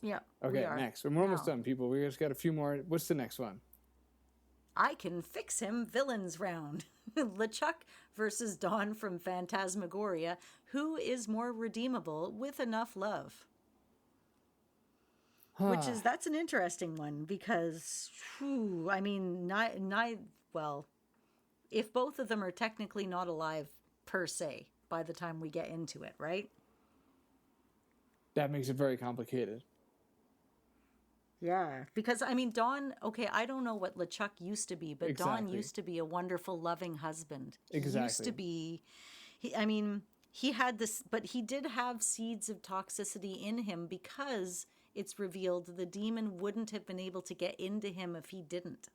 Speaker 3: Yeah.
Speaker 4: Okay, next. We're almost done, people. We just got a few more. What's the next one?
Speaker 3: I Can Fix Him Villains Round. LeChuck versus Dawn from Phantasmagoria. Who is more redeemable with enough love? That's an interesting one, because, I mean, well, if both of them are technically not alive per se by the time we get into it, right?
Speaker 4: That makes it very complicated.
Speaker 3: Yeah, because, I mean, Dawn, okay, I don't know what LeChuck used to be, but
Speaker 4: Exactly.
Speaker 3: Dawn used to be a wonderful, loving husband. He
Speaker 4: Exactly.
Speaker 3: used to be, he had this, but he did have seeds of toxicity in him, because it's revealed the demon wouldn't have been able to get into him if he didn't.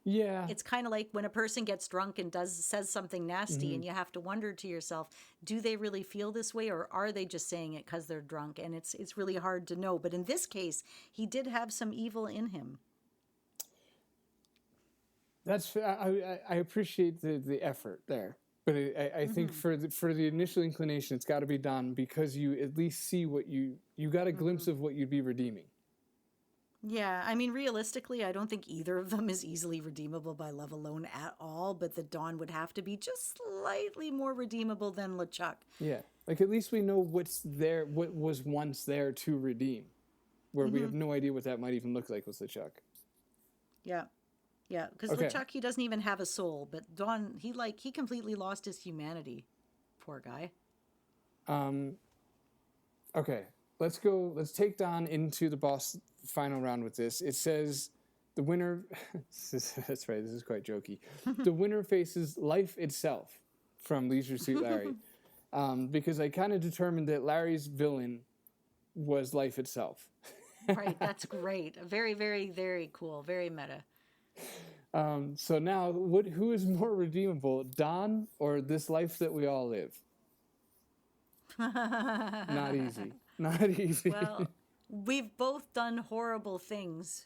Speaker 4: Yeah.
Speaker 3: It's kind of like when a person gets drunk and says something nasty, and you have to wonder to yourself, do they really feel this way, or are they just saying it because they're drunk? And it's really hard to know. But in this case, he did have some evil in him.
Speaker 4: That's I appreciate the effort there, but I think for the initial inclination, it's got to be done, because you at least see what you got a glimpse of what you'd be redeeming.
Speaker 3: Yeah, I mean, realistically, I don't think either of them is easily redeemable by love alone at all, but the Dawn would have to be just slightly more redeemable than LeChuck.
Speaker 4: Yeah, like, at least we know what's there, what was once there to redeem, where we have no idea what that might even look like with LeChuck.
Speaker 3: Yeah, because LeChuck, he doesn't even have a soul, but Dawn, he completely lost his humanity. Poor guy.
Speaker 4: Okay, let's take Dawn into the boss final round with this. It says the winner, that's right, this is quite jokey. The winner faces life itself from Leisure Suit Larry. Because I kind of determined that Larry's villain was life itself.
Speaker 3: Right, that's great. Very, very, very cool. Very meta.
Speaker 4: So now, who is more redeemable, Don or this life that we all live? Not easy. Not easy.
Speaker 3: Well, we've both done horrible things,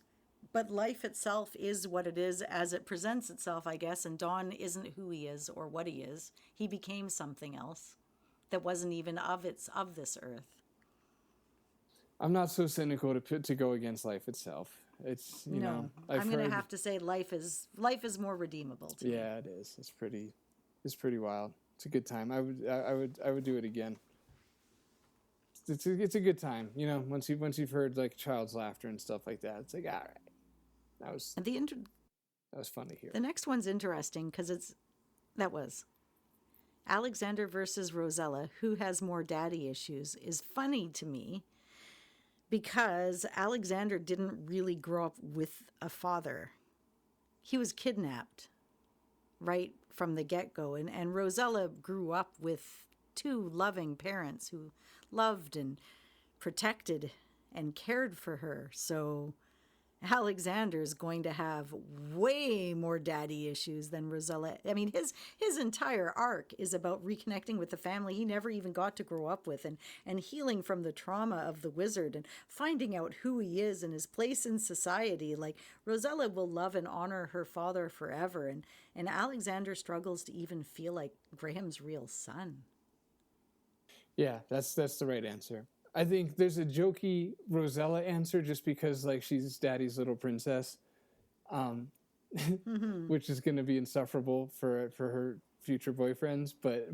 Speaker 3: but life itself is what it is as it presents itself, I guess. And Don isn't who he is or what he is. He became something else that wasn't even of this earth.
Speaker 4: I'm not so cynical to go against life itself. It's you know
Speaker 3: I'm going to have to say life is more redeemable to me.
Speaker 4: Yeah, it is. It's pretty wild. It's a good time. I would do it again. It's a good time. You know, once you've heard like child's laughter and stuff like that, it's like, all right, that was fun to hear.
Speaker 3: The next one's interesting because that was Alexander versus Rosella, who has more daddy issues, is funny to me because Alexander didn't really grow up with a father. He was kidnapped right from the get-go. And Rosella grew up with two loving parents who loved and protected and cared for her. So Alexander's going to have way more daddy issues than Rosella. I mean, his entire arc is about reconnecting with the family he never even got to grow up with and healing from the trauma of the wizard and finding out who he is and his place in society. Like, Rosella will love and honor her father forever, and Alexander struggles to even feel like Graham's real son.
Speaker 4: Yeah, that's the right answer. I think there's a jokey Rosella answer just because like she's daddy's little princess, which is going to be insufferable for her future boyfriends. But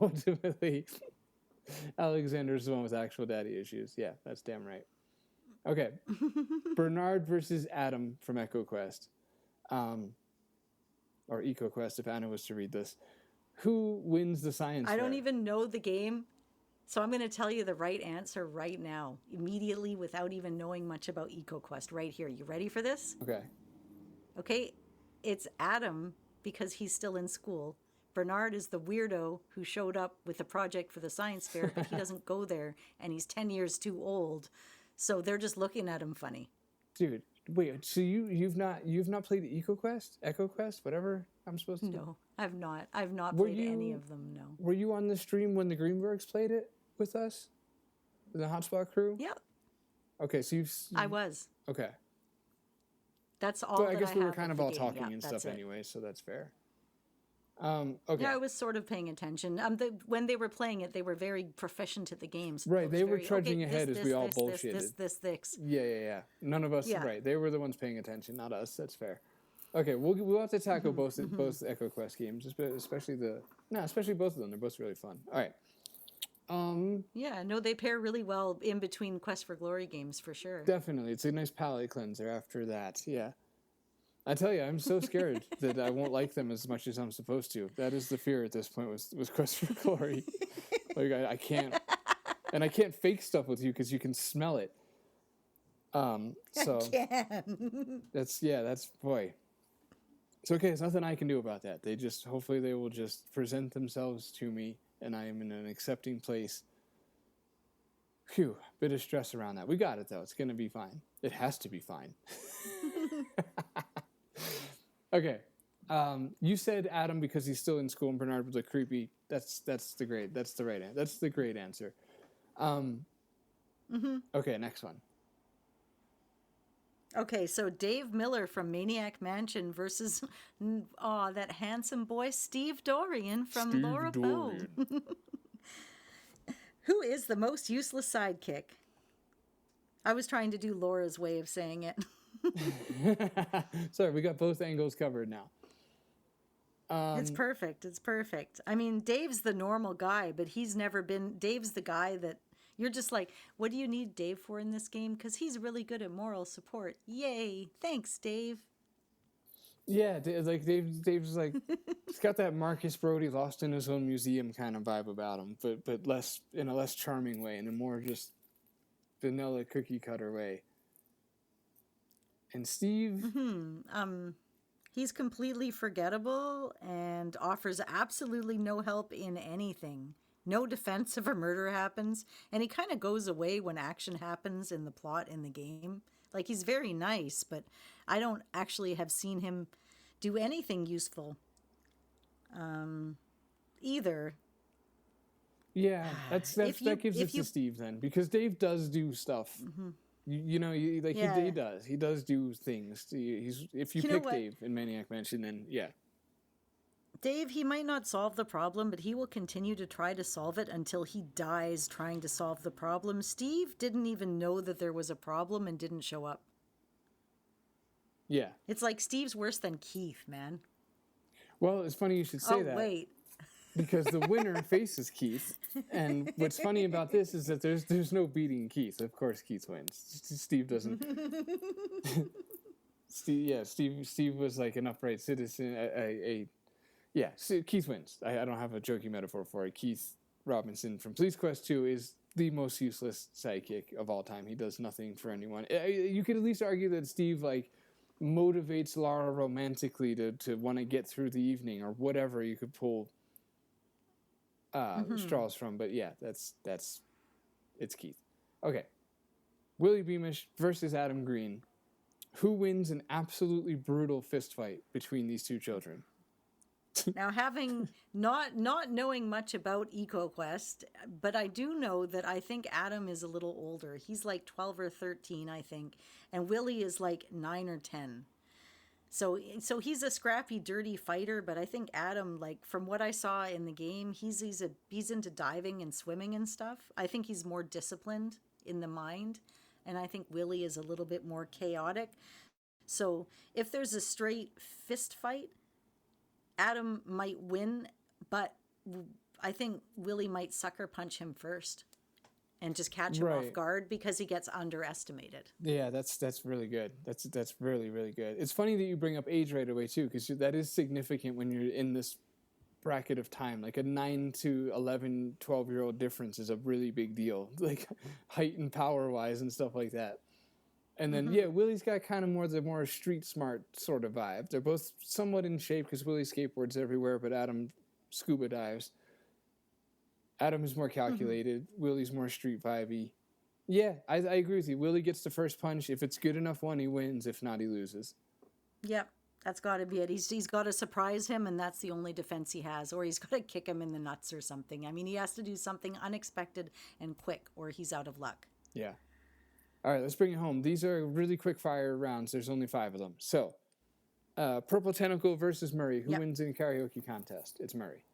Speaker 4: ultimately, Alexander's the one with actual daddy issues. Yeah, that's damn right. Okay, Bernard versus Adam from EchoQuest, or EcoQuest if Anna was to read this. Who wins the science fair?
Speaker 3: I don't even know the game. So I'm going to tell you the right answer right now, immediately, without even knowing much about EcoQuest right here. You ready for this?
Speaker 4: Okay.
Speaker 3: Okay. It's Adam because he's still in school. Bernard is the weirdo who showed up with a project for the science fair, but he doesn't go there, and he's 10 years too old. So they're just looking at him funny.
Speaker 4: Dude, wait. So you've not played EchoQuest, whatever I'm supposed to.
Speaker 3: No, I've not. I've not played any of them. No.
Speaker 4: Were you on the stream when the Greenbergs played it with us, the Hotspot crew?
Speaker 3: Yep.
Speaker 4: Okay, so
Speaker 3: I was.
Speaker 4: Okay.
Speaker 3: That's all.
Speaker 4: So I guess we were kind of all
Speaker 3: game.
Speaker 4: talking
Speaker 3: Yeah,
Speaker 4: and stuff anyway, so that's fair. Okay.
Speaker 3: Yeah, I was sort of paying attention. When they were playing it, they were very proficient at the games.
Speaker 4: Right, they were trudging ahead as we all bullshitted.
Speaker 3: This.
Speaker 4: Yeah. None of us. Yeah. Right, they were the ones paying attention, not us. That's fair. Okay, we'll have to tackle both EchoQuest games, especially both of them. They're both really fun. All right.
Speaker 3: Yeah, no, they pair really well in between Quest for Glory games for sure.
Speaker 4: Definitely, it's a nice palate cleanser after that. Yeah, I tell you, I'm so scared that I won't like them as much as I'm supposed to. That is the fear at this point with Quest for Glory. Like I can't, and I can't fake stuff with you because you can smell it. So
Speaker 3: I can.
Speaker 4: that's boy. It's okay. There's nothing I can do about that. Hopefully they will just present themselves to me, and I am in an accepting place. Phew, bit of stress around that. We got it though. It's gonna be fine. It has to be fine. Okay. You said Adam because he's still in school, and Bernard was like creepy. That's the great answer. Okay, next one.
Speaker 3: Okay, so Dave Miller from Maniac Mansion versus that handsome boy Steve Dorian from Laura Bone. Who is the most useless sidekick? I was trying to do Laura's way of saying it.
Speaker 4: Sorry, we got both angles covered now.
Speaker 3: It's perfect. I mean, Dave's the normal guy, but Dave's the guy that you're just like, what do you need Dave for in this game? Because he's really good at moral support. Yay. Thanks, Dave.
Speaker 4: Yeah, Dave's like, he's got that Marcus Brody lost in his own museum kind of vibe about him, but less, in a less charming way, in a more just vanilla cookie cutter way. And Steve?
Speaker 3: He's completely forgettable and offers absolutely no help in anything. No defense if a murder happens, and he kind of goes away when action happens in the plot in the game. Like, he's very nice, but I don't actually have seen him do anything useful either.
Speaker 4: Yeah, that gives it to Steve then, because Dave does do stuff. He does. He does do things. If you pick Dave in Maniac Mansion, then yeah.
Speaker 3: Dave, he might not solve the problem, but he will continue to try to solve it until he dies trying to solve the problem. Steve didn't even know that there was a problem and didn't show up.
Speaker 4: Yeah.
Speaker 3: It's like Steve's worse than Keith, man.
Speaker 4: Well, it's funny you should say that.
Speaker 3: Oh, wait.
Speaker 4: Because the winner faces Keith. And what's funny about this is that there's no beating Keith. Of course, Keith wins. Steve doesn't. Steve was like an upright citizen, Keith wins. I don't have a jokey metaphor for it. Keith Robinson from Police Quest 2 is the most useless sidekick of all time. He does nothing for anyone. You could at least argue that Steve motivates Laura romantically to want to get through the evening or whatever you could pull straws from. But yeah, it's Keith. Okay. Willie Beamish versus Adam Green. Who wins an absolutely brutal fist fight between these two children?
Speaker 3: Now, having not knowing much about EcoQuest, but I do know that I think Adam is a little older. He's like 12 or 13, I think, and Willie is like 9 or 10. So he's a scrappy, dirty fighter, but I think Adam, like from what I saw in the game, he's into diving and swimming and stuff. I think he's more disciplined in the mind, and I think Willie is a little bit more chaotic. So if there's a straight fist fight, Adam might win, but I think Willie might sucker punch him first and just catch him off guard because he gets underestimated. Yeah, that's really good. That's really, really good. It's funny that you bring up age right away, too, because that is significant when you're in this bracket of time. Like a 9 to 11, 12-year-old difference is a really big deal, like height and power-wise and stuff like that. And then, Willie's got kind of the more street smart sort of vibe. They're both somewhat in shape because Willie skateboards everywhere, but Adam scuba dives. Adam is more calculated. Willie's more street vibey. Yeah, I agree with you. Willie gets the first punch. If it's good enough one, he wins. If not, he loses. Yep, that's got to be it. He's got to surprise him, and that's the only defense he has. Or he's got to kick him in the nuts or something. I mean, he has to do something unexpected and quick, or he's out of luck. Yeah. All right, let's bring it home. These are really quick fire rounds. There's only 5 of them. So, Purple Tentacle versus Murray. Who wins in a karaoke contest? It's Murray.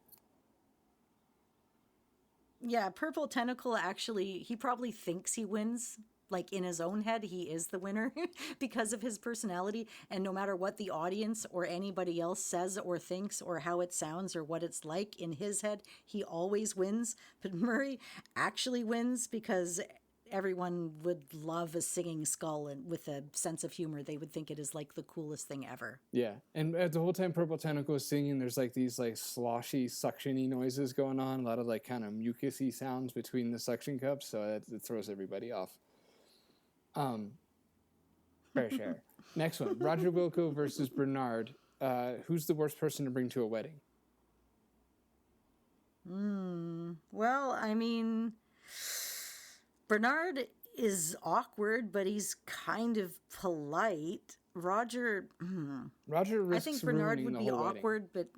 Speaker 3: Yeah, Purple Tentacle actually, he probably thinks he wins. Like in his own head, he is the winner because of his personality. And no matter what the audience or anybody else says or thinks or how it sounds or what it's like in his head, he always wins. But Murray actually wins because everyone would love a singing skull, and with a sense of humor, they would think it is like the coolest thing ever. Yeah, and the whole time Purple Tentacle is singing, there's like these like sloshy, suction-y noises going on, a lot of like kind of mucusy sounds between the suction cups, so it throws everybody off. Fair share. Next one, Roger Wilco versus Bernard. Who's the worst person to bring to a wedding? Well, I mean, Bernard is awkward, but he's kind of polite. Roger risks I think Bernard would be awkward, but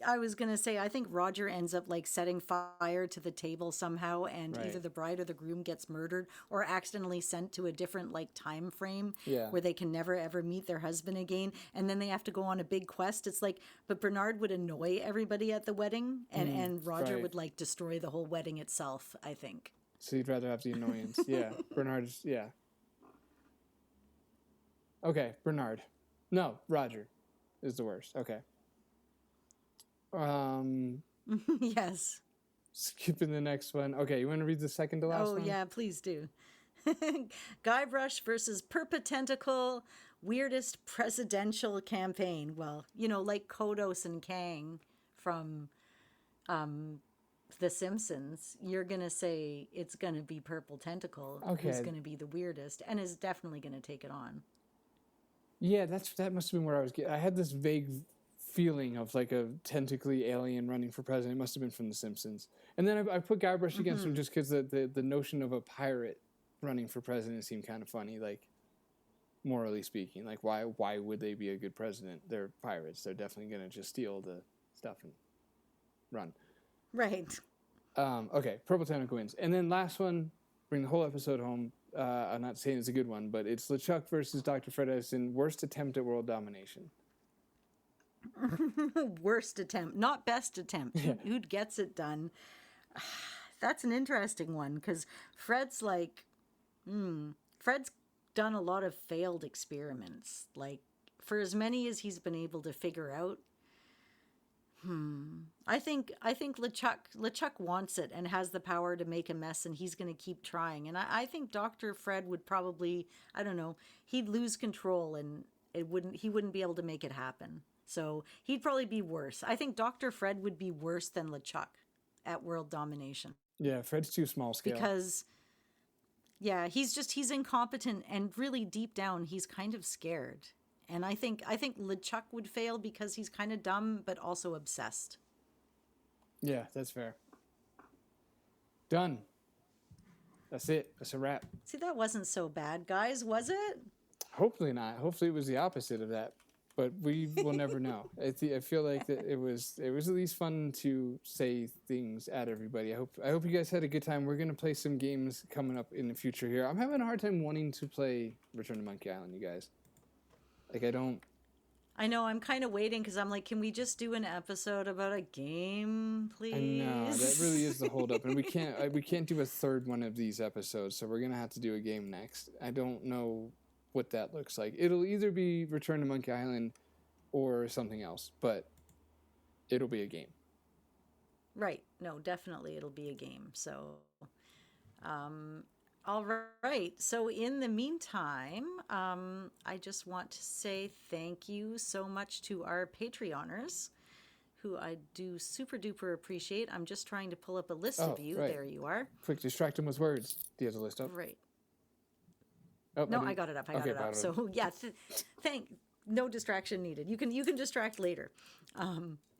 Speaker 3: I was going to say, I think Roger ends up like setting fire to the table somehow, and either the bride or the groom gets murdered or accidentally sent to a different like time frame where they can never ever meet their husband again. And then they have to go on a big quest. It's like, but Bernard would annoy everybody at the wedding, and Roger would like destroy the whole wedding itself, I think. So you'd rather have the annoyance. Yeah. Bernard's, yeah. Okay, Bernard. No, Roger is the worst. Okay. Yes. Skipping the next one. Okay, you want to read the second to last one? Oh, yeah, please do. Guybrush versus Perpetentacle, weirdest presidential campaign. Well, you know, like Kodos and Kang from The Simpsons. You're going to say it's going to be Purple Tentacle, who's going to be the weirdest, and is definitely going to take it on. Yeah, that must have been where I was getting. I had this vague feeling of like a tentacly alien running for president. It must have been from The Simpsons. And then I put Guybrush against him just because the notion of a pirate running for president seemed kind of funny. Like,
Speaker 4: morally speaking. Like, why would they be a good president? They're pirates. They're definitely going to just steal the stuff and run.
Speaker 3: Right.
Speaker 4: Okay, Purple Tentacle wins. And then last one, bring the whole episode home. I'm not saying it's a good one, but it's LeChuck versus Dr. Fred Edison, worst attempt at world domination.
Speaker 3: Worst attempt, not best attempt.
Speaker 4: Yeah.
Speaker 3: Who gets it done? That's an interesting one, because Fred's like, Fred's done a lot of failed experiments. Like, for as many as he's been able to figure out, I think LeChuck wants it and has the power to make a mess, and he's going to keep trying. And I think Dr. Fred would probably, I don't know, he'd lose control and he wouldn't be able to make it happen. So he'd probably be worse. I think Dr. Fred would be worse than LeChuck at world domination.
Speaker 4: Yeah, Fred's too small scale.
Speaker 3: Because, yeah, he's incompetent, and really deep down, he's kind of scared. And I think LeChuck would fail because he's kind of dumb, but also obsessed.
Speaker 4: Yeah, that's fair. Done. That's it. That's a wrap.
Speaker 3: See, that wasn't so bad, guys, was it?
Speaker 4: Hopefully not. Hopefully it was the opposite of that. But we will never know. I feel like that it was at least fun to say things at everybody. I hope you guys had a good time. We're gonna play some games coming up in the future here. I'm having a hard time wanting to play Return to Monkey Island, you guys. Like,
Speaker 3: I know, I'm kind of waiting because I'm like, can we just do an episode about a game, please?
Speaker 4: I know, that really is the holdup. And we can't do a third one of these episodes, so we're gonna have to do a game next. I don't know what that looks like. It'll either be Return to Monkey Island or something else, but it'll be a game.
Speaker 3: Right. No, definitely it'll be a game. So, all right. So in the meantime, I just want to say thank you so much to our Patreoners, who I do super duper appreciate. I'm just trying to pull up a list of you.
Speaker 4: Right.
Speaker 3: There you are.
Speaker 4: Quick, distract them with words. Do you have the list up?
Speaker 3: Right.
Speaker 4: Oh,
Speaker 3: No, I got it up. I got it up. So yeah, no distraction needed. You can distract later.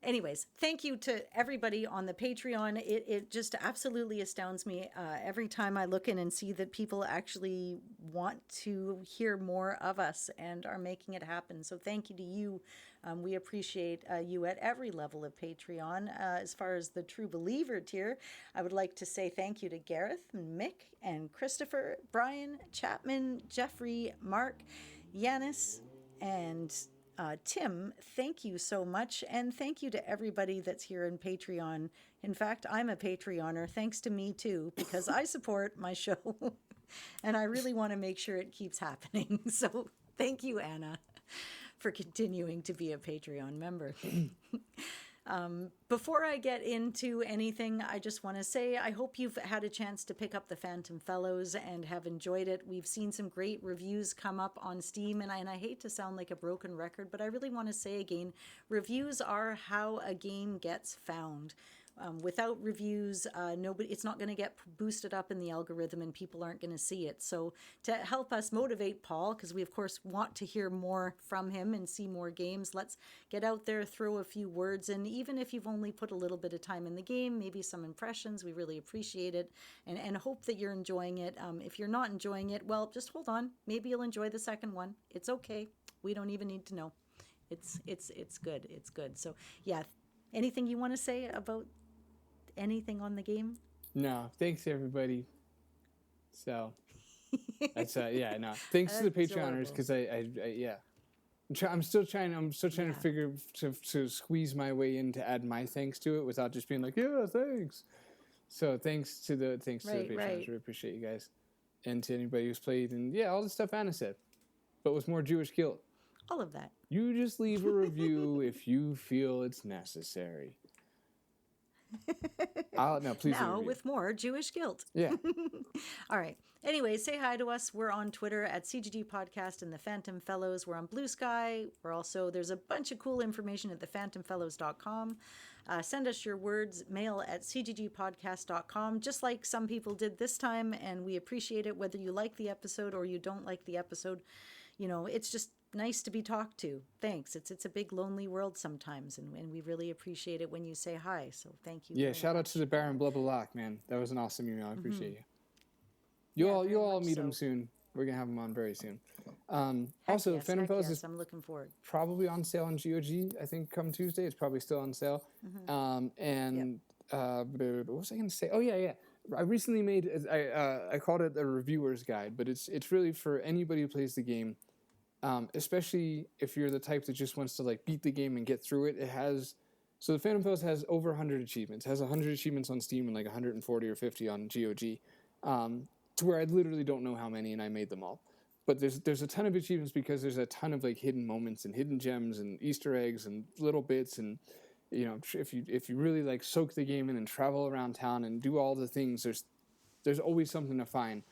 Speaker 3: Anyways, thank you to everybody on the Patreon. It just absolutely astounds me every time I look in and see that people actually want to hear more of us and are making it happen. So thank you to you. We appreciate you at every level of Patreon. As far as the True Believer tier, I would like to say thank you to Gareth, Mick, and Christopher, Brian, Chapman, Jeffrey, Mark, Yanis, and Tim. Thank you so much. And thank you to everybody that's here in Patreon. In fact, I'm a Patreoner, thanks to me too, because I support my show and I really want to make sure it keeps happening. So thank you, Anna, for continuing to be a Patreon member. Before I get into anything, I just want to say I hope you've had a chance to pick up the Phantom Fellows and have enjoyed it. We've seen some great reviews come up on Steam, and I hate to sound like a broken record, but I really want to say again, reviews are how a game gets found. Without reviews, it's not going to get boosted up in the algorithm and people aren't going to see it. So to help us motivate Paul, because we of course want to hear more from him and see more games, let's get out there, throw a few words, and even if you've only put a little bit of time in the game, maybe some impressions, we really appreciate it and hope that you're enjoying it. If you're not enjoying it, well, just hold on. Maybe you'll enjoy the second one. It's okay. We don't even need to know. It's good. It's good. So yeah, anything you want to say about anything on the game?
Speaker 4: No, thanks everybody. So that's yeah, no. Thanks to the Patreoners, because I'm still trying to figure to squeeze my way in to add my thanks to it without just being like, yeah, thanks. So thanks to the Patreoners. Right. We appreciate you guys, and to anybody who's played, and yeah, all the stuff Anna said, but with more Jewish guilt.
Speaker 3: All of that. You
Speaker 4: just leave a review if you feel it's necessary. Please.
Speaker 3: Now with more Jewish guilt.
Speaker 4: Yeah.
Speaker 3: All right. Anyway, say hi to us. We're on Twitter at CGG Podcast and the Phantom Fellows. We're on Blue Sky. There's a bunch of cool information at thephantomfellows.com. Send us your words, mail at cggpodcast.com, just like some people did this time, and we appreciate it whether you like the episode or you don't like the episode. You know, it's just nice to be talked to. Thanks. It's a big lonely world sometimes, and we really appreciate it when you say hi. So thank you.
Speaker 4: Yeah, shout out to the Baron Blubbalock, man. That was an awesome email. I appreciate you. You'll all meet him soon. We're going to have him on very soon. Also,
Speaker 3: yes,
Speaker 4: Phantom Fellows is
Speaker 3: I'm looking forward.
Speaker 4: probably on sale on GOG, I think, come Tuesday. It's probably still on sale. What was I going to say? Oh, yeah. I recently made, I called it a reviewer's guide, but it's really for anybody who plays the game, especially if you're the type that just wants to like beat the game and get through it. So the Phantom Fellows has over 100 achievements. It has 100 achievements on Steam and like 140 or 50 on GOG, to where I literally don't know how many, and I made them all. But there's a ton of achievements because there's a ton of like hidden moments and hidden gems and Easter eggs and little bits, and if you really like soak the game in and travel around town and do all the things, there's always something to find.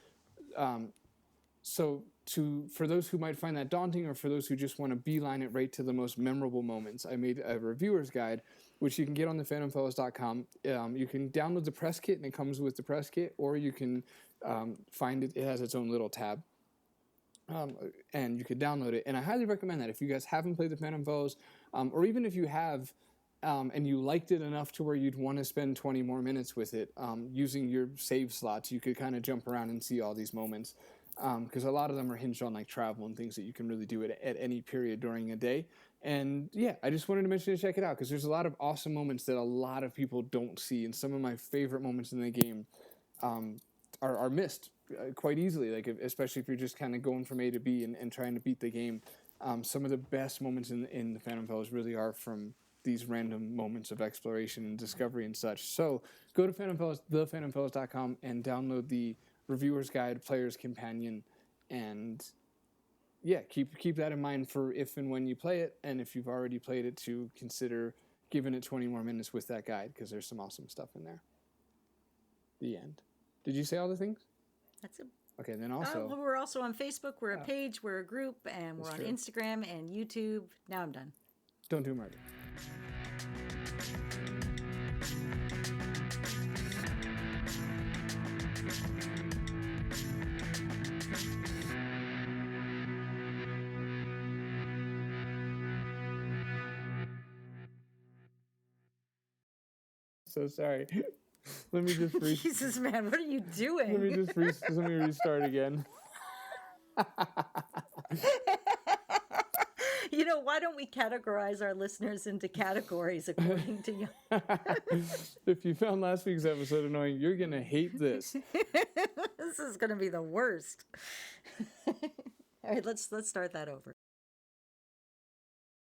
Speaker 4: For those who might find that daunting, or for those who just want to beeline it right to the most memorable moments, I made a reviewer's guide, which you can get on the phantomfellows.com. You can download the press kit, and it comes with the press kit, or you can find it. It has its own little tab. And you could download it. And I highly recommend that if you guys haven't played the Phantom Fellows, or even if you have, and you liked it enough to where you'd want to spend 20 more minutes with it, using your save slots, you could kind of jump around and see all these moments. Because a lot of them are hinged on like travel and things that you can really do at any period during a day. And yeah, I just wanted to mention to check it out, because there's a lot of awesome moments that a lot of people don't see. And some of my favorite moments in the game are missed quite easily, like especially if you're just kind of going from A to B and trying to beat the game. Some of the best moments in the Phantom Fellows really are from these random moments of exploration and discovery and such. So go to thephantomfellows.com and download the Reviewer's Guide, Player's Companion, and yeah, keep that in mind for if and when you play it, and if you've already played it, to consider giving it 20 more minutes with that guide, because there's some awesome stuff in there. The end. Did you say all the things?
Speaker 3: That's it.
Speaker 4: Okay, then also...
Speaker 3: well, we're also on Facebook, we're a page, we're a group, and we're on Instagram and YouTube. Now I'm done.
Speaker 4: Don't do murder. So sorry. Let me just
Speaker 3: Jesus, man, what are you doing?
Speaker 4: let me restart again.
Speaker 3: Why don't we categorize our listeners into categories according to you?
Speaker 4: If you found last week's episode annoying, you're going to hate this.
Speaker 3: This is going to be the worst. All right, let's start that over.